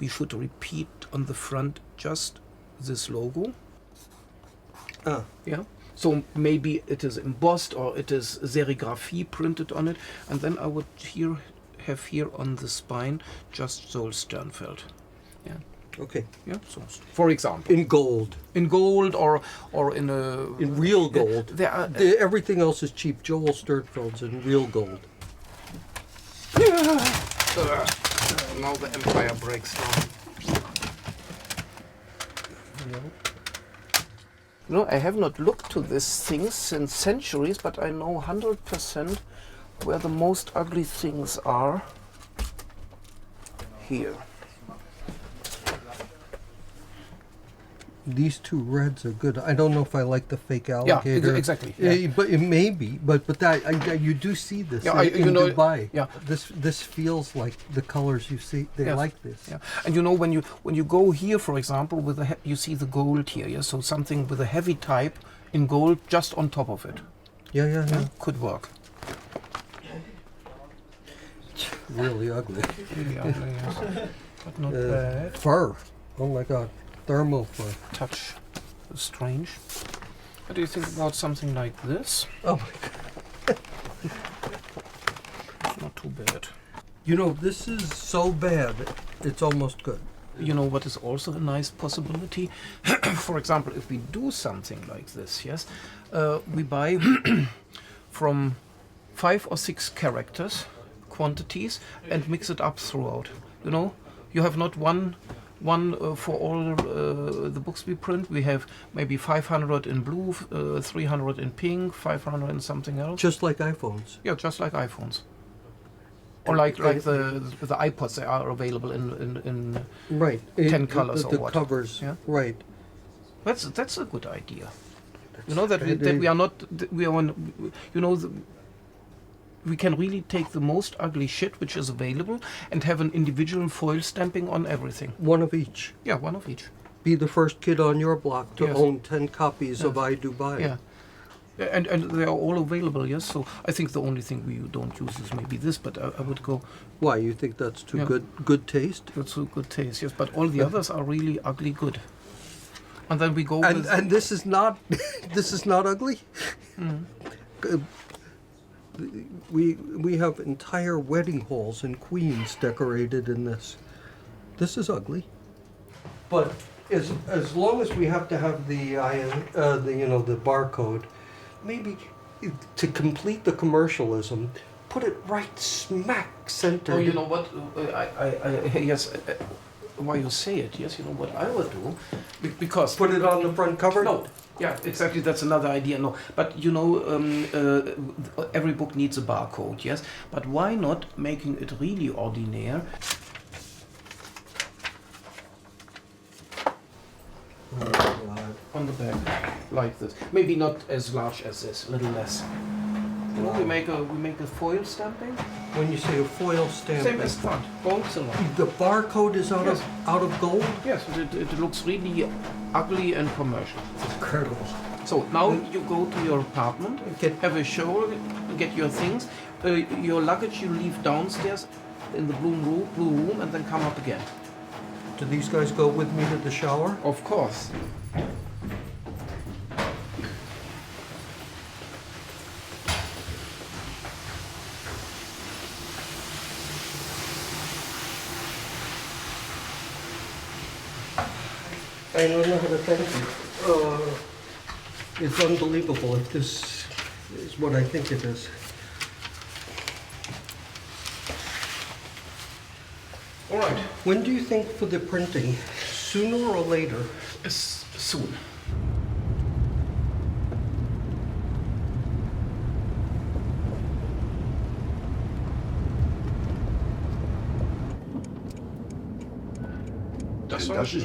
should repeat on the front just this logo. Yeah. So maybe it is embossed or it is serigraphy printed on it, and then I would have here on the spine just Sol Sternfeld. Yeah. Okay. Yeah. So, for example, in gold. In gold, or in real gold. There are, everything else is cheap. Joel Sternfeld's in real gold. Now the empire breaks down. No, I have not looked to these things since centuries, but I know 100% where the most ugly things are. Here. These two reds are good. I don't know if I like the fake alligator. Yeah, exactly. Yeah. But it may be. But that you do see this in Dubai. Yeah. This feels like the colors you see. They like this. Yeah. And you know when you go here, for example, with you see the gold here. Yeah. So something with a heavy type in gold just on top of it. Yeah. Could work. Really ugly. Really ugly. Yes. But not bad. Fur. Oh my God. Thermal fur. Touch. Strange. What do you think about something like this? Oh my God. Not too bad. You know, this is so bad, it's almost good. You know what is also a nice possibility? For example, if we do something like this, yes, we buy from 5 or 6 characters, quantities, and mix it up throughout. You know, you have not one for all the books we print. We have maybe 500 in blue, 300 in pink, 500 in something else. Just like iPhones. Yeah, just like iPhones. Or like the iPods, they are available in right 10 colors the or what. Covers. Yeah? Right. That's a good idea. You know that we are not we can really take the most ugly shit which is available and have an individual foil stamping on everything. One of each. Yeah, one of each. Be the first kid on your block to own 10 copies of I Dubai. Yeah. And they are all available, yes. So I think the only thing we don't use is maybe this, but I would go. Why, you think that's too good taste? That's too good taste, yes. But all the others are really ugly good. And then we go and this is not this is not ugly. We have entire wedding halls in Queens decorated in this. This is ugly. But as long as we have to have the barcode, maybe to complete the commercialism, put it right smack center. Oh, you know what? Yes. Why you say it? Yes, you know what I would do, because put it on the front cover. No. Yeah, exactly. That's another idea. No, but you know, every book needs a barcode. Yes, but why not making it really ordinaire? On the back, like this. Maybe not as large as this. A little less. You know, we make a foil stamping. When you say a foil stamping, same as front, gold, silver. The barcode is out of gold. Yes, it looks really ugly and commercial. It's incredible. So now you go to your apartment, have a shower, get your things, your luggage you leave downstairs in the blue room, and then come up again. Do these guys go with me to the shower? Of course. I don't know how to thank you. It's unbelievable if this is what I think it is. All right. When do you think for the printing? Sooner or later? Soon.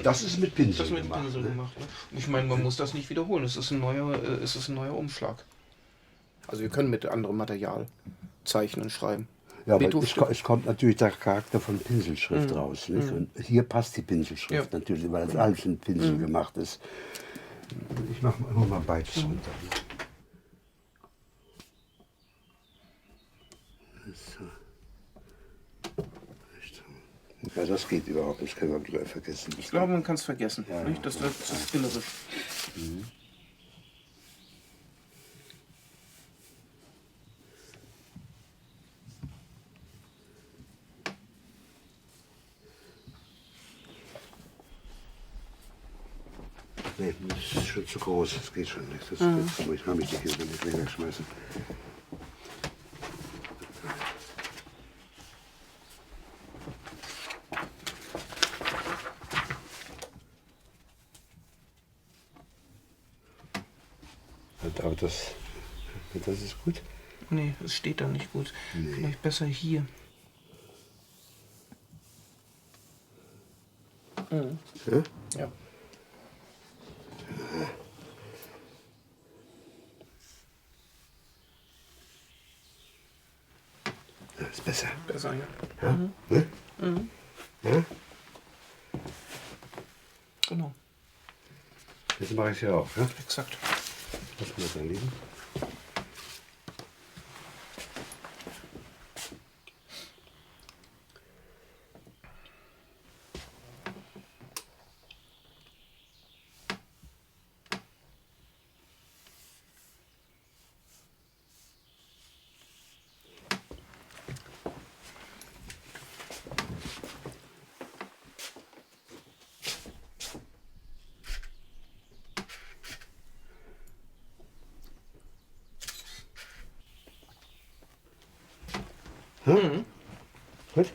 Das ist mit Pinsel das ist mit Pinsel gemacht. Ne? Ich meine, man muss das nicht wiederholen. Es ist ein neuer Umschlag. Also wir können mit anderem Material zeichnen, schreiben. Ja, aber es kommt natürlich der Charakter von Pinselschrift raus. Nicht? Und hier passt die Pinselschrift natürlich, weil das alles in Pinsel gemacht ist. Ich mache immer mal beides runter. Ja, das geht überhaupt nicht, das können wir gleich vergessen. Ich glaube, man kann es vergessen. Ja, nicht? Das wird zu spielerisch. Mhm. Nee, das ist schon zu groß, das geht schon nicht. Das ich habe mich die hier nicht wegschmeißen. Aber das ist gut? Nee, das steht da nicht gut. Nee. Vielleicht besser hier. Mhm. Ja? Ja. Das ist besser. Besser, ja. Ja? Mhm. Ne? Mhm. Ja? Genau. Jetzt mache ich es ja auch, ja? Exakt. Lass mal da liegen. Mhm. Gut.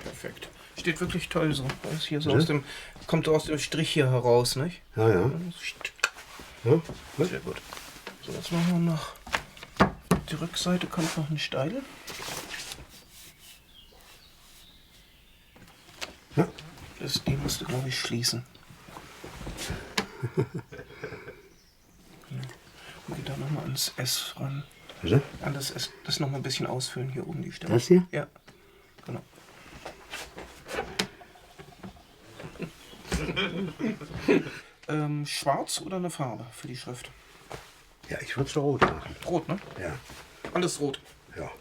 Perfekt. Steht wirklich toll so. Das ist hier so aus dem, kommt aus dem Strich hier heraus, nicht? Ja, ja. Ja, gut. Sehr gut. So, jetzt machen wir noch. Die Rückseite kommt noch ein Steidl. Ja. Den musst du, glaube ich, schließen. Und geht da nochmal ans S ran. Bitte? An das S, das nochmal ein bisschen ausfüllen, hier oben die Stelle. Das hier? Ja, genau. Schwarz oder eine Farbe für die Schrift? Ja, ich würde es rot machen. Rot, ne? Ja. Alles rot. Ja.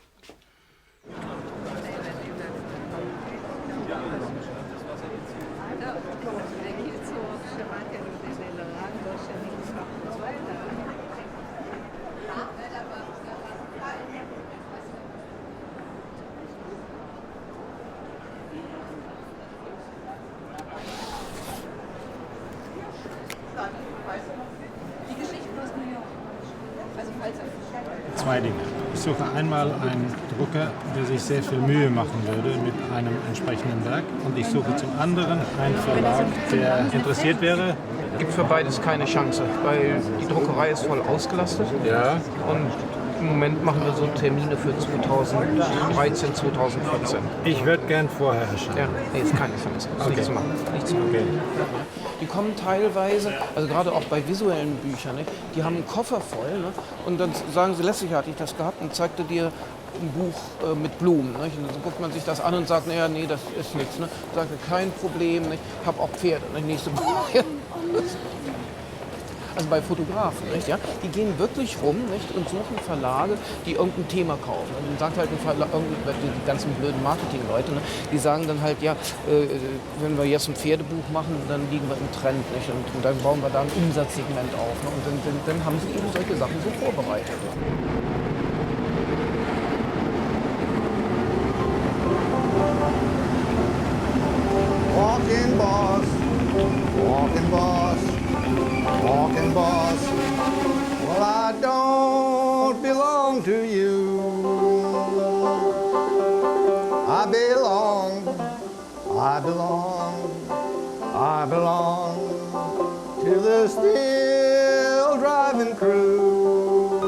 Zwei Dinge. Ich suche einmal einen Drucker, der sich sehr viel Mühe machen würde mit einem entsprechenden Werk. Und ich suche zum anderen einen Verlag, der interessiert wäre. Gibt für beides keine Chance, weil die Druckerei ist voll ausgelastet. Ja. Und im Moment machen wir so Termine für 2013, 2014. Ich würde gern vorher erscheinen. Ja, nee, ist keine Chance. Ist Okay. nichts zu machen. Nichts zu machen. Okay. Die kommen teilweise, also gerade auch bei visuellen Büchern, ne, die haben einen Koffer voll, ne, und dann sagen sie, letztlich hatte ich das gehabt und zeigte dir ein Buch mit Blumen. Ne, und dann guckt man sich das an und sagt, naja, nee, das ist nichts. Ne. Sagte, kein Problem, ne, ich habe auch Pferde. Ne, nächste Buch. Also bei Fotografen, nicht, ja? Die gehen wirklich rum, nicht, und suchen Verlage, die irgendein Thema kaufen. Und dann sagt halt ein Verlag, die ganzen blöden Marketingleute, ne, die sagen dann halt, ja, wenn wir jetzt ein Pferdebuch machen, dann liegen wir im Trend, nicht? Und dann bauen wir da ein Umsatzsegment auf. Ne? Und dann haben sie eben solche Sachen so vorbereitet. Walking boss, walking boss, walking boss. Well, I don't belong to you. I belong to the still driving crew.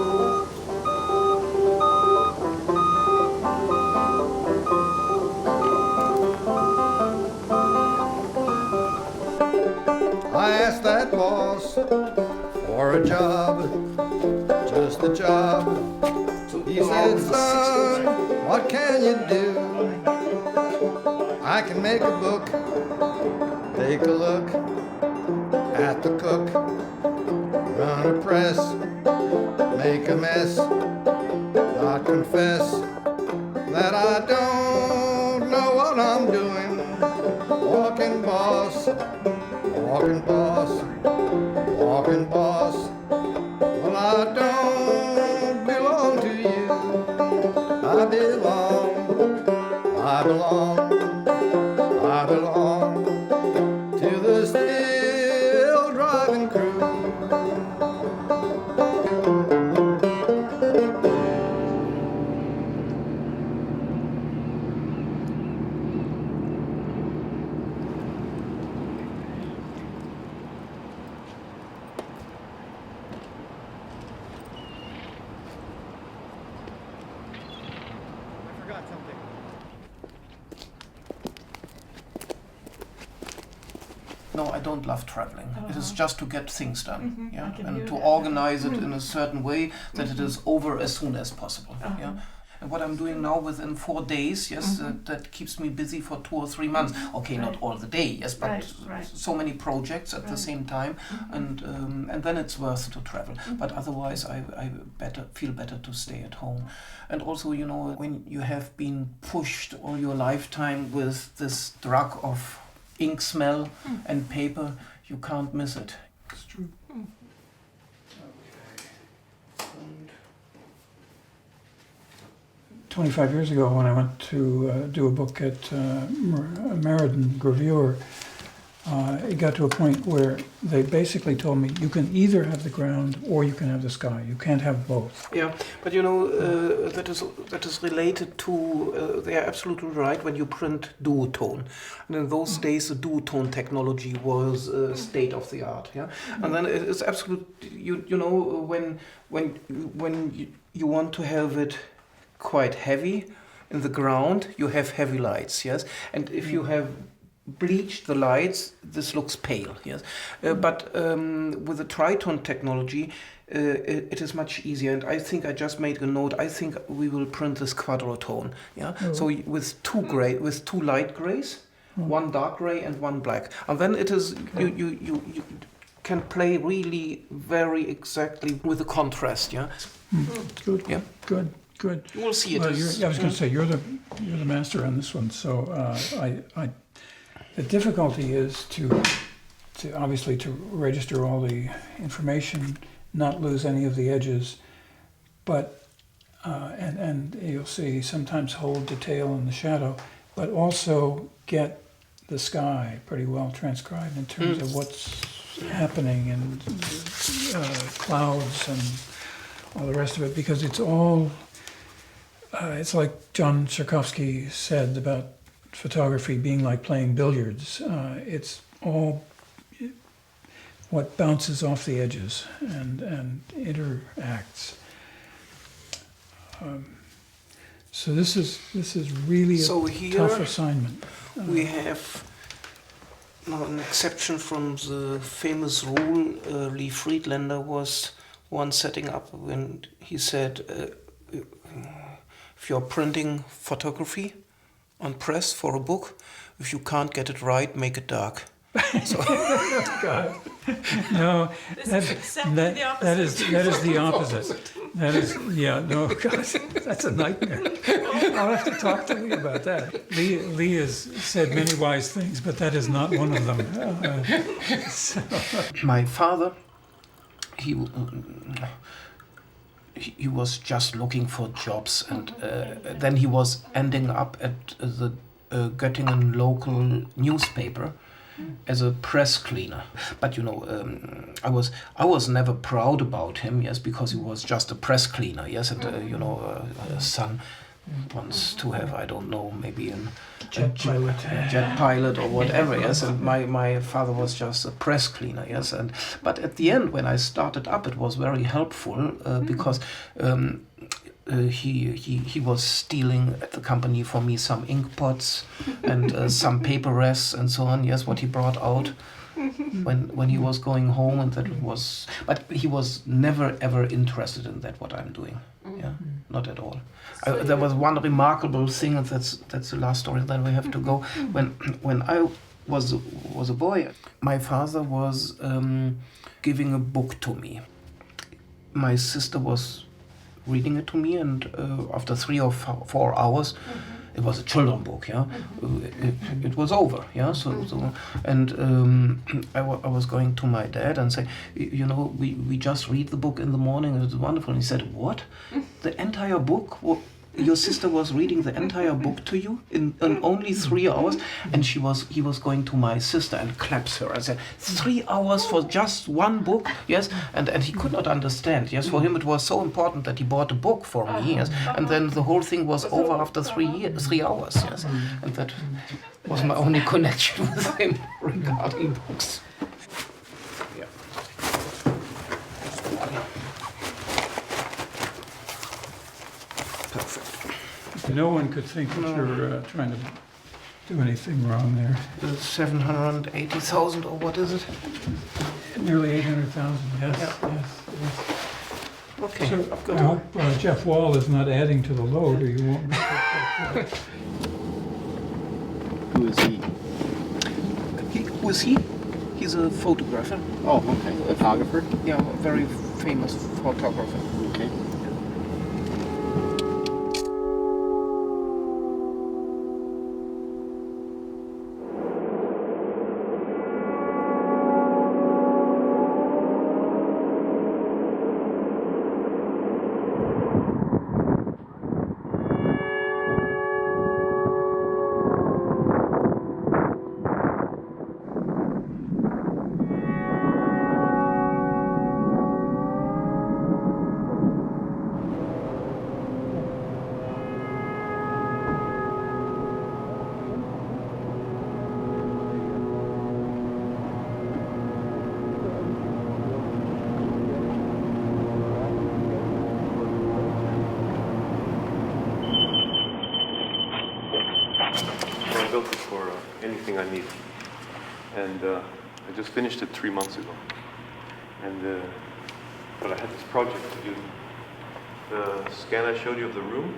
I asked that boss for a job, just a job. He said, son, what can you do? I can make a book, take a look at the cook, run a press, make a mess, not confess that I don't know what I'm doing. Walking boss, walking boss, walking boss. Well, I don't belong to you. I belong to the still driving crew. No, I don't love traveling. It is just to get things done, and to organize it in a certain way that it is over as soon as possible. And what I'm doing now within 4 days, that keeps me busy for 2 or 3 months. Okay, not all the day, but so many projects at the same time, and then it's worth to travel. But otherwise, I feel better to stay at home. And also, you know, when you have been pushed all your lifetime with this drug of ink smell and paper, you can't miss it. It's true. 25 years ago, when I went to do a book at Meriden Gravure, it got to a point where they basically told me, you can either have the ground or you can have the sky. You can't have both. Yeah, but you know, that is related to, they are absolutely right when you print duotone. And in those days, the duotone technology was state of the art. Yeah, and then it is absolute, you know, when you want to have it quite heavy in the ground, you have heavy lights, yes? And if you have bleached the lights, this looks pale, yes? But with the tritone technology, it is much easier. And I think I just made a note, I think we will print this quadrotone, yeah? So with two light grays, one dark gray and one black. And then it is, you can play really very exactly with the contrast, yeah? Good, yeah? Good. You will see it. Well, I was going to say you're the master on this one. So the difficulty is to obviously to register all the information, not lose any of the edges, but and you'll see sometimes hold detail in the shadow, but also get the sky pretty well transcribed in terms of what's happening and clouds and all the rest of it, because it's all. It's like John Tchaikovsky said about photography being like playing billiards. It's all what bounces off the edges and interacts. So this is really a tough assignment. We have now an exception from the famous rule Lee Friedlander was once setting up when he said, if you're printing photography on press for a book, if you can't get it right, make it dark. So God. No, that is the opposite. That is, yeah, no, God, that's a nightmare. I'll have to talk to Lee about that. Lee has said many wise things, but that is not one of them. My father, he was just looking for jobs, and then he was ending up at the Göttingen local newspaper as a press cleaner. But you know, I was never proud about him, yes, because he was just a press cleaner, yes, and you know, a son wants to have, I don't know, maybe a jet pilot or whatever, yes, and my father was just a press cleaner, yes, but at the end when I started up it was very helpful because he was stealing at the company for me some ink pots and some paper rests and so on, yes, what he brought out when he was going home, and that was, but he was never ever interested in that what I'm doing, yeah, not at all. There was one remarkable thing, and that's the last story, then we have to go. When I was a boy, my father was giving a book to me. My sister was reading it to me, and after 3 or 4 hours, it was a children's book, yeah. It was over, yeah. And I was going to my dad and say, you know, we just read the book in the morning. It was wonderful. And he said, what? The entire book? Your sister was reading the entire book to you in only 3 hours, and he was going to my sister and claps her and said, 3 hours for just one book, yes, and he could not understand, yes. For him it was so important that he bought a book for me, yes, and then the whole thing was over after 3 hours, yes, and that was my only connection with him regarding books. No one could think that you're trying to do anything wrong there. 780,000 or what is it? Nearly 800,000, yes, yes. Okay, so I hope Jeff Wall is not adding to the load, or you won't. Who is he? Who is he? He's a photographer. Oh, okay. Photographer? Yeah, a very famous photographer. Okay. Anything I need, and I just finished it 3 months ago. And but I had this project to do. The scan I showed you of the room,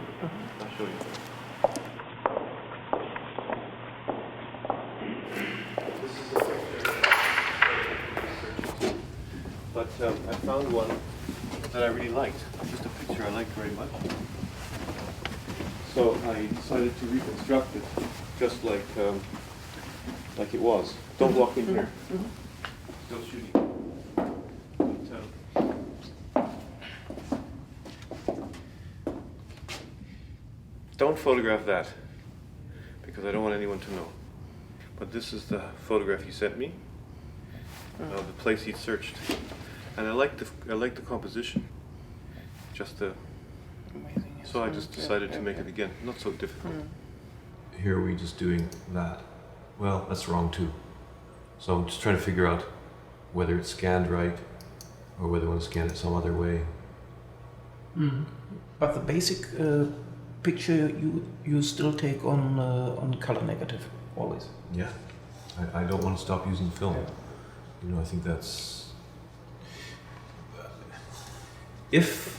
I'll show you. This is a picture. But I found one that I really liked. Just a picture I liked very much. So I decided to reconstruct it just like it was. Don't walk in here. Still shooting. But, don't photograph that, because I don't want anyone to know. But this is the photograph he sent me of the place he searched, and I like the composition. Just the. So I just decided to make it again. Not so difficult. Here are we just doing that? Well, that's wrong too. So I'm just trying to figure out whether it's scanned right or whether I want to scan it some other way. But the basic picture you still take on color negative, always. Yeah, I don't want to stop using film. Yeah. You know, I think that's if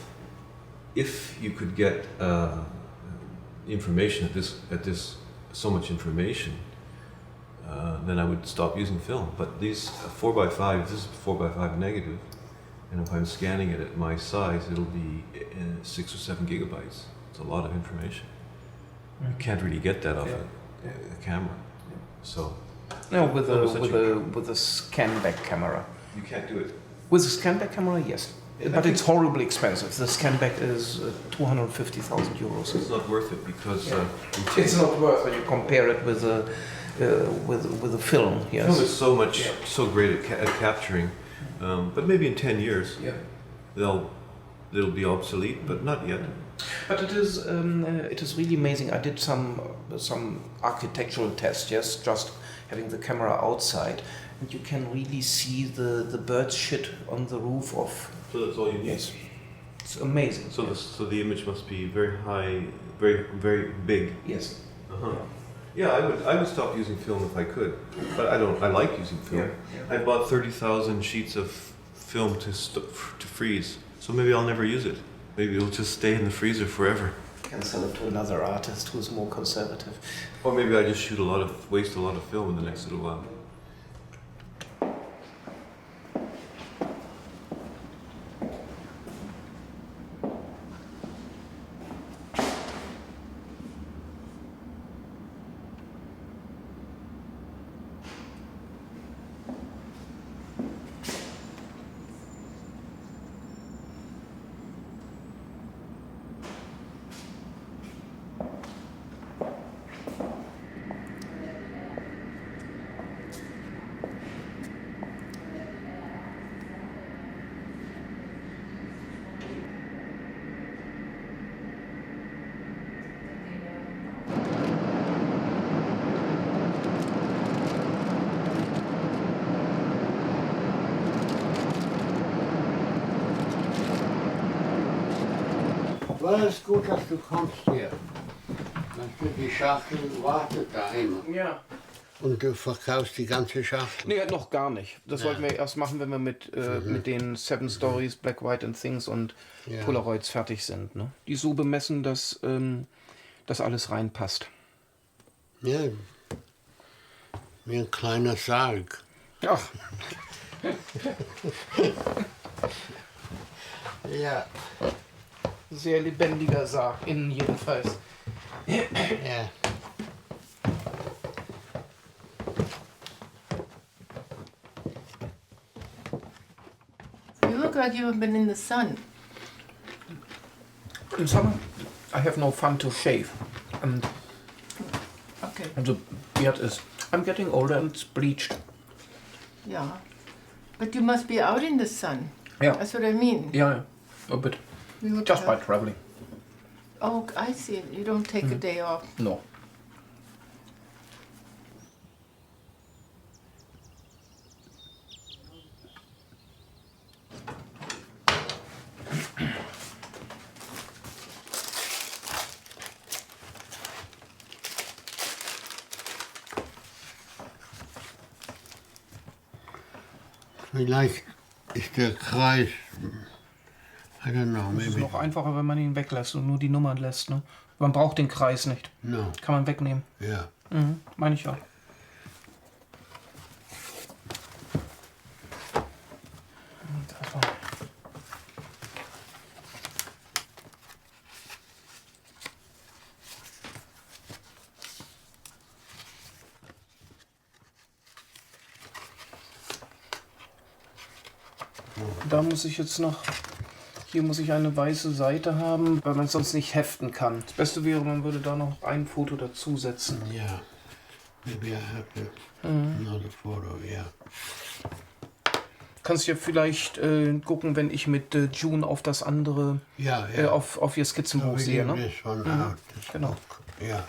you could get information at this so much information, then I would stop using film. But these 4x5, this is 4x5 negative, and if I'm scanning it at my size, it'll be 6 or 7 gigabytes. It's a lot of information. You can't really get that off a camera. So no, with a scan back camera. You can't do it. With a scan back camera, yes. But it's horribly expensive. The scan back is 250,000 euros. It's not worth it because it's not worth when you compare it with a film. Yes. Film is so great at capturing, but maybe in 10 years, it'll be obsolete, but not yet. But it is really amazing. I did some architectural tests. Yes, just having the camera outside, and you can really see the bird shit on the roof of. So that's all you need. Yes, it's amazing. So the image must be very high, very very big. Yes. Yeah, I would stop using film if I could, but I don't. I like using film. I bought 30,000 sheets of film to freeze, so maybe I'll never use it. Maybe it'll just stay in the freezer forever. Can sell it to another artist who's more conservative. Or maybe I just waste a lot of film in the next little while. Well, es ist gut, dass du kommst hier. Die Schachtel wartet da immer. Ja. Und du verkaufst die ganze Schachtel? Nee, noch gar nicht. Das wollten wir erst machen, wenn wir mit den Seven Stories, Black, White and Things und Polaroids fertig sind. Ne? Die so bemessen, dass das alles reinpasst. Ja, wie ein kleiner Sarg. Ach. Ja. Sehr lebendiger Sarg, innen jedenfalls. Ja. You look like you have been in the sun. In summer, I have no fun to shave. And the beard is... I'm getting older and it's bleached. Yeah. But you must be out in the sun. Yeah. That's what I mean. Yeah, a bit. You look Just by like- traveling. Oh, I see. You don't take a day off. No. Vielleicht ist der Kreis, I don't know, Es ist maybe. noch einfacher, wenn man ihn weglässt und nur die Nummern lässt. Ne? Man braucht den Kreis nicht. No. Kann man wegnehmen. Ja. Meine ich ja. Da muss ich jetzt noch, hier muss ich eine weiße Seite haben, weil man es sonst nicht heften kann. Das Beste wäre, man würde da noch ein Foto dazusetzen. Ja. Maybe I have to another photo, yeah. Kannst ja vielleicht gucken, wenn ich mit June auf das andere, Ja, ja. auf ihr Skizzenbuch So, we sehe. give Ne? this one out, this Genau. book. Ja.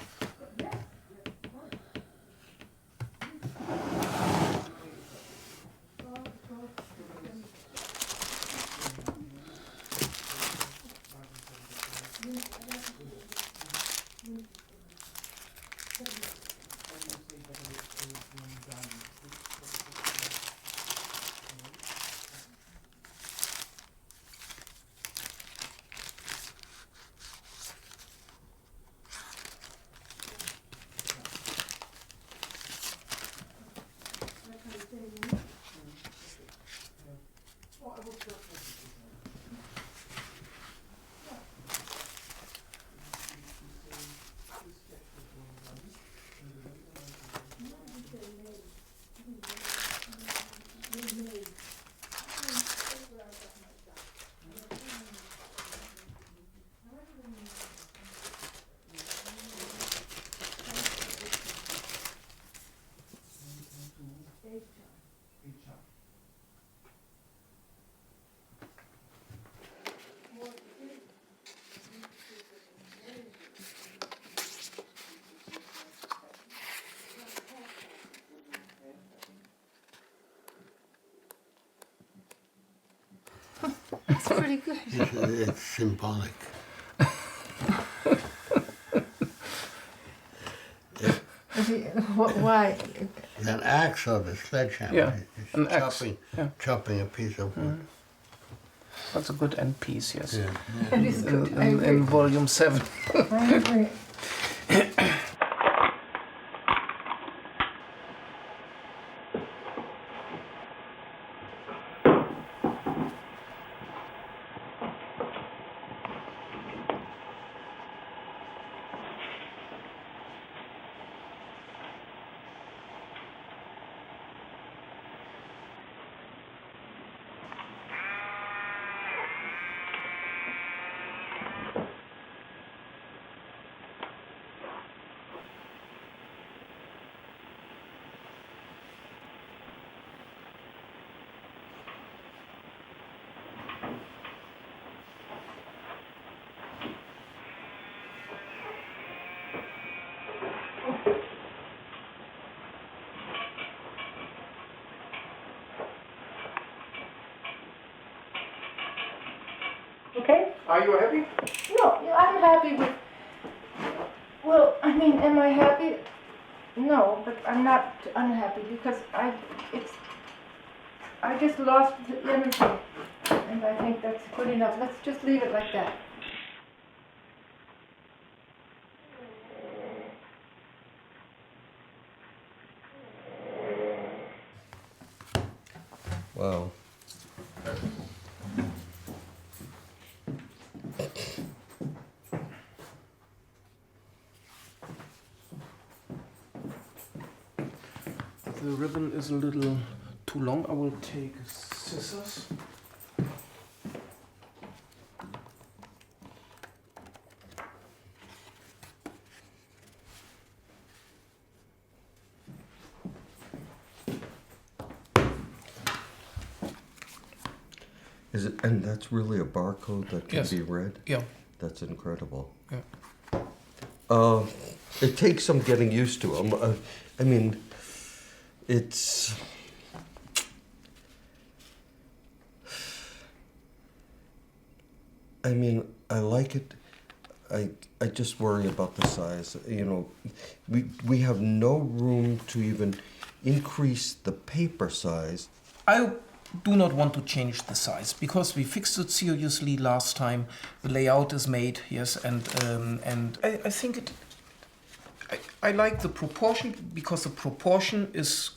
That's pretty good. It's symbolic. Why? An axe or the sledgehammer. Yeah, It's an axe. chopping, Yeah. chopping a piece of wood. That's a good end piece, yes. Yeah. That is good. I In agree. volume 7. I agree. Are you happy? No, I'm happy with. Well, I mean, am I happy? No, but I'm not unhappy because I just lost the energy, and I think that's good enough. Let's just leave it like that. Wow. The ribbon is a little too long. I will take scissors. Is it? And that's really a barcode that can be read? Yeah. That's incredible. Yeah. It takes some getting used to. I mean, it's. I mean, I like it. I just worry about the size. You know, we have no room to even increase the paper size. I do not want to change the size because we fixed it seriously last time. The layout is made, yes, and I think it. I like the proportion because the proportion is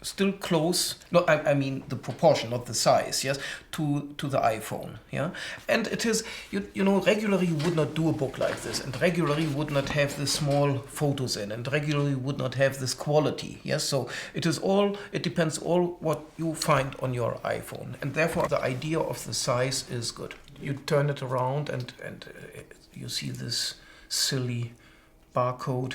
still close. No, I mean the proportion, not the size. Yes, to the iPhone. Yeah, and it is. You know, regularly you would not do a book like this, and regularly you would not have the small photos in, and regularly you would not have this quality. Yes, so it is all. It depends all what you find on your iPhone, and therefore the idea of the size is good. You turn it around, and you see this silly barcode.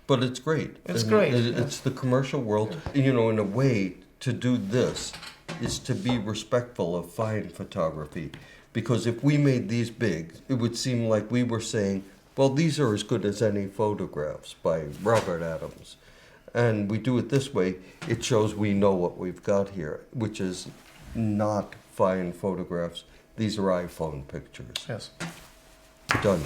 But it's great. It's great. It's the commercial world. You know, in a way, to do this is to be respectful of fine photography. Because if we made these big, it would seem like we were saying, well, these are as good as any photographs by Robert Adams. And we do it this way, it shows we know what we've got here, which is not fine photographs. These are iPhone pictures. Yes. Done.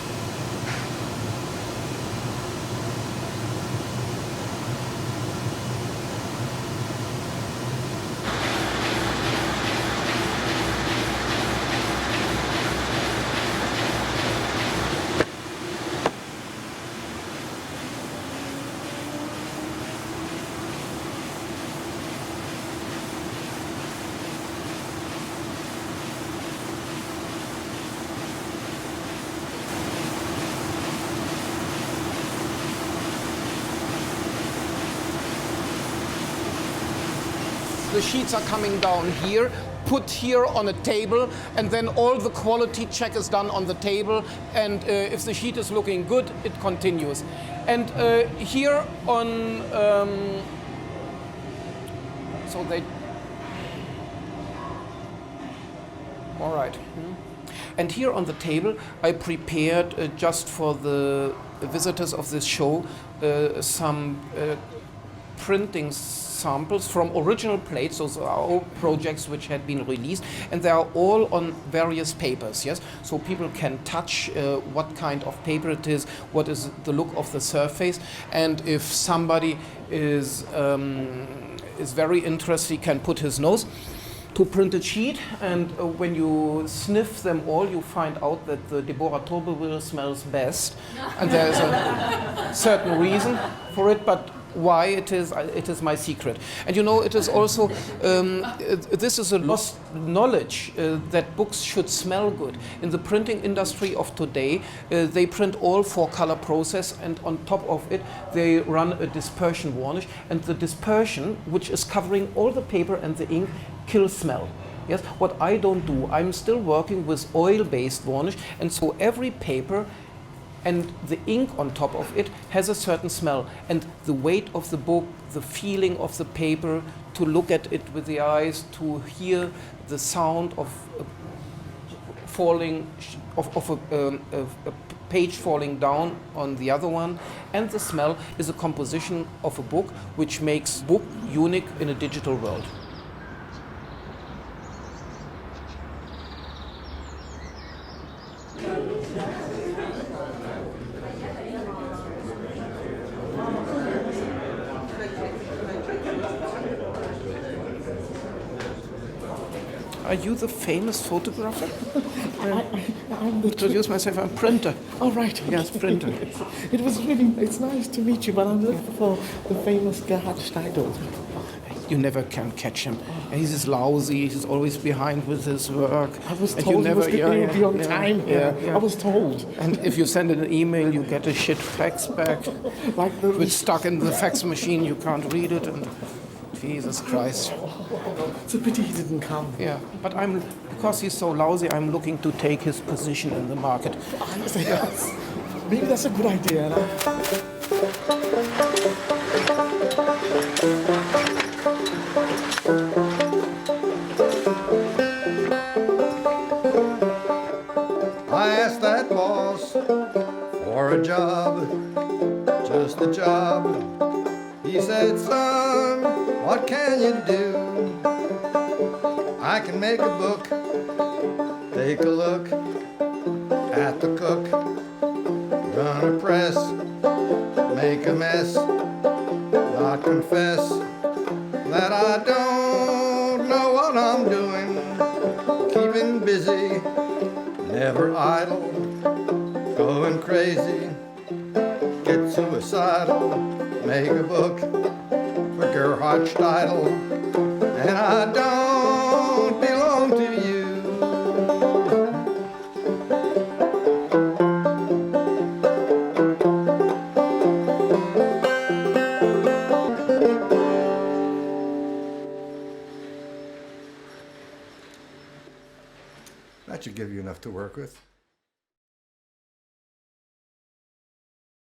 The sheets are coming down here, put here on a table, and then all the quality check is done on the table, and if the sheet is looking good, it continues. And here on, so they, all right. And here on the table, I prepared just for the visitors of this show some printing samples from original plates. Those are all projects which had been released, and they are all on various papers. Yes, so people can touch what kind of paper it is, what is the look of the surface, and if somebody is very interested, he can put his nose to printed sheet, and when you sniff them all, you find out that the Deborah Turbeville smells best, and there is a certain reason for it, but why it is my secret. And you know, it is also this is a lost knowledge that books should smell good. In the printing industry of today, they print all 4-color process, and on top of it they run a dispersion varnish, and the dispersion, which is covering all the paper and the ink, kills smell. Yes, what I don't do, I'm still working with oil-based varnish, and so every paper and the ink on top of it has a certain smell, and the weight of the book, the feeling of the paper, to look at it with the eyes, to hear the sound of falling of a page falling down on the other one, and the smell is a composition of a book which makes book unique in a digital world. Are you the famous photographer? I'm introduce myself. I'm printer. Oh, right. Yes, printer. It's nice to meet you, but I'm looking for the famous Gerhard Steidl. You never can catch him. He's just lousy. He's always behind with his work. I was And told you never, he was be on time. Yeah. I was told. And if you send an email, you get a shit fax back. It's stuck in the fax machine. You can't read it. And Jesus Christ. It's a pity he didn't come. Yeah, but because he's so lousy, I'm looking to take his position in the market. Yes. Maybe that's a good idea. I asked that boss for a job, just a job. He said, son, what can you do? I can make a book, take a look at the cook, run a press, make a mess, not confess that I don't know what I'm doing, keeping busy, never idle, going crazy, get suicidal, make a book for Gerhard Steidl, and I don't belong to you. That should give you enough to work with.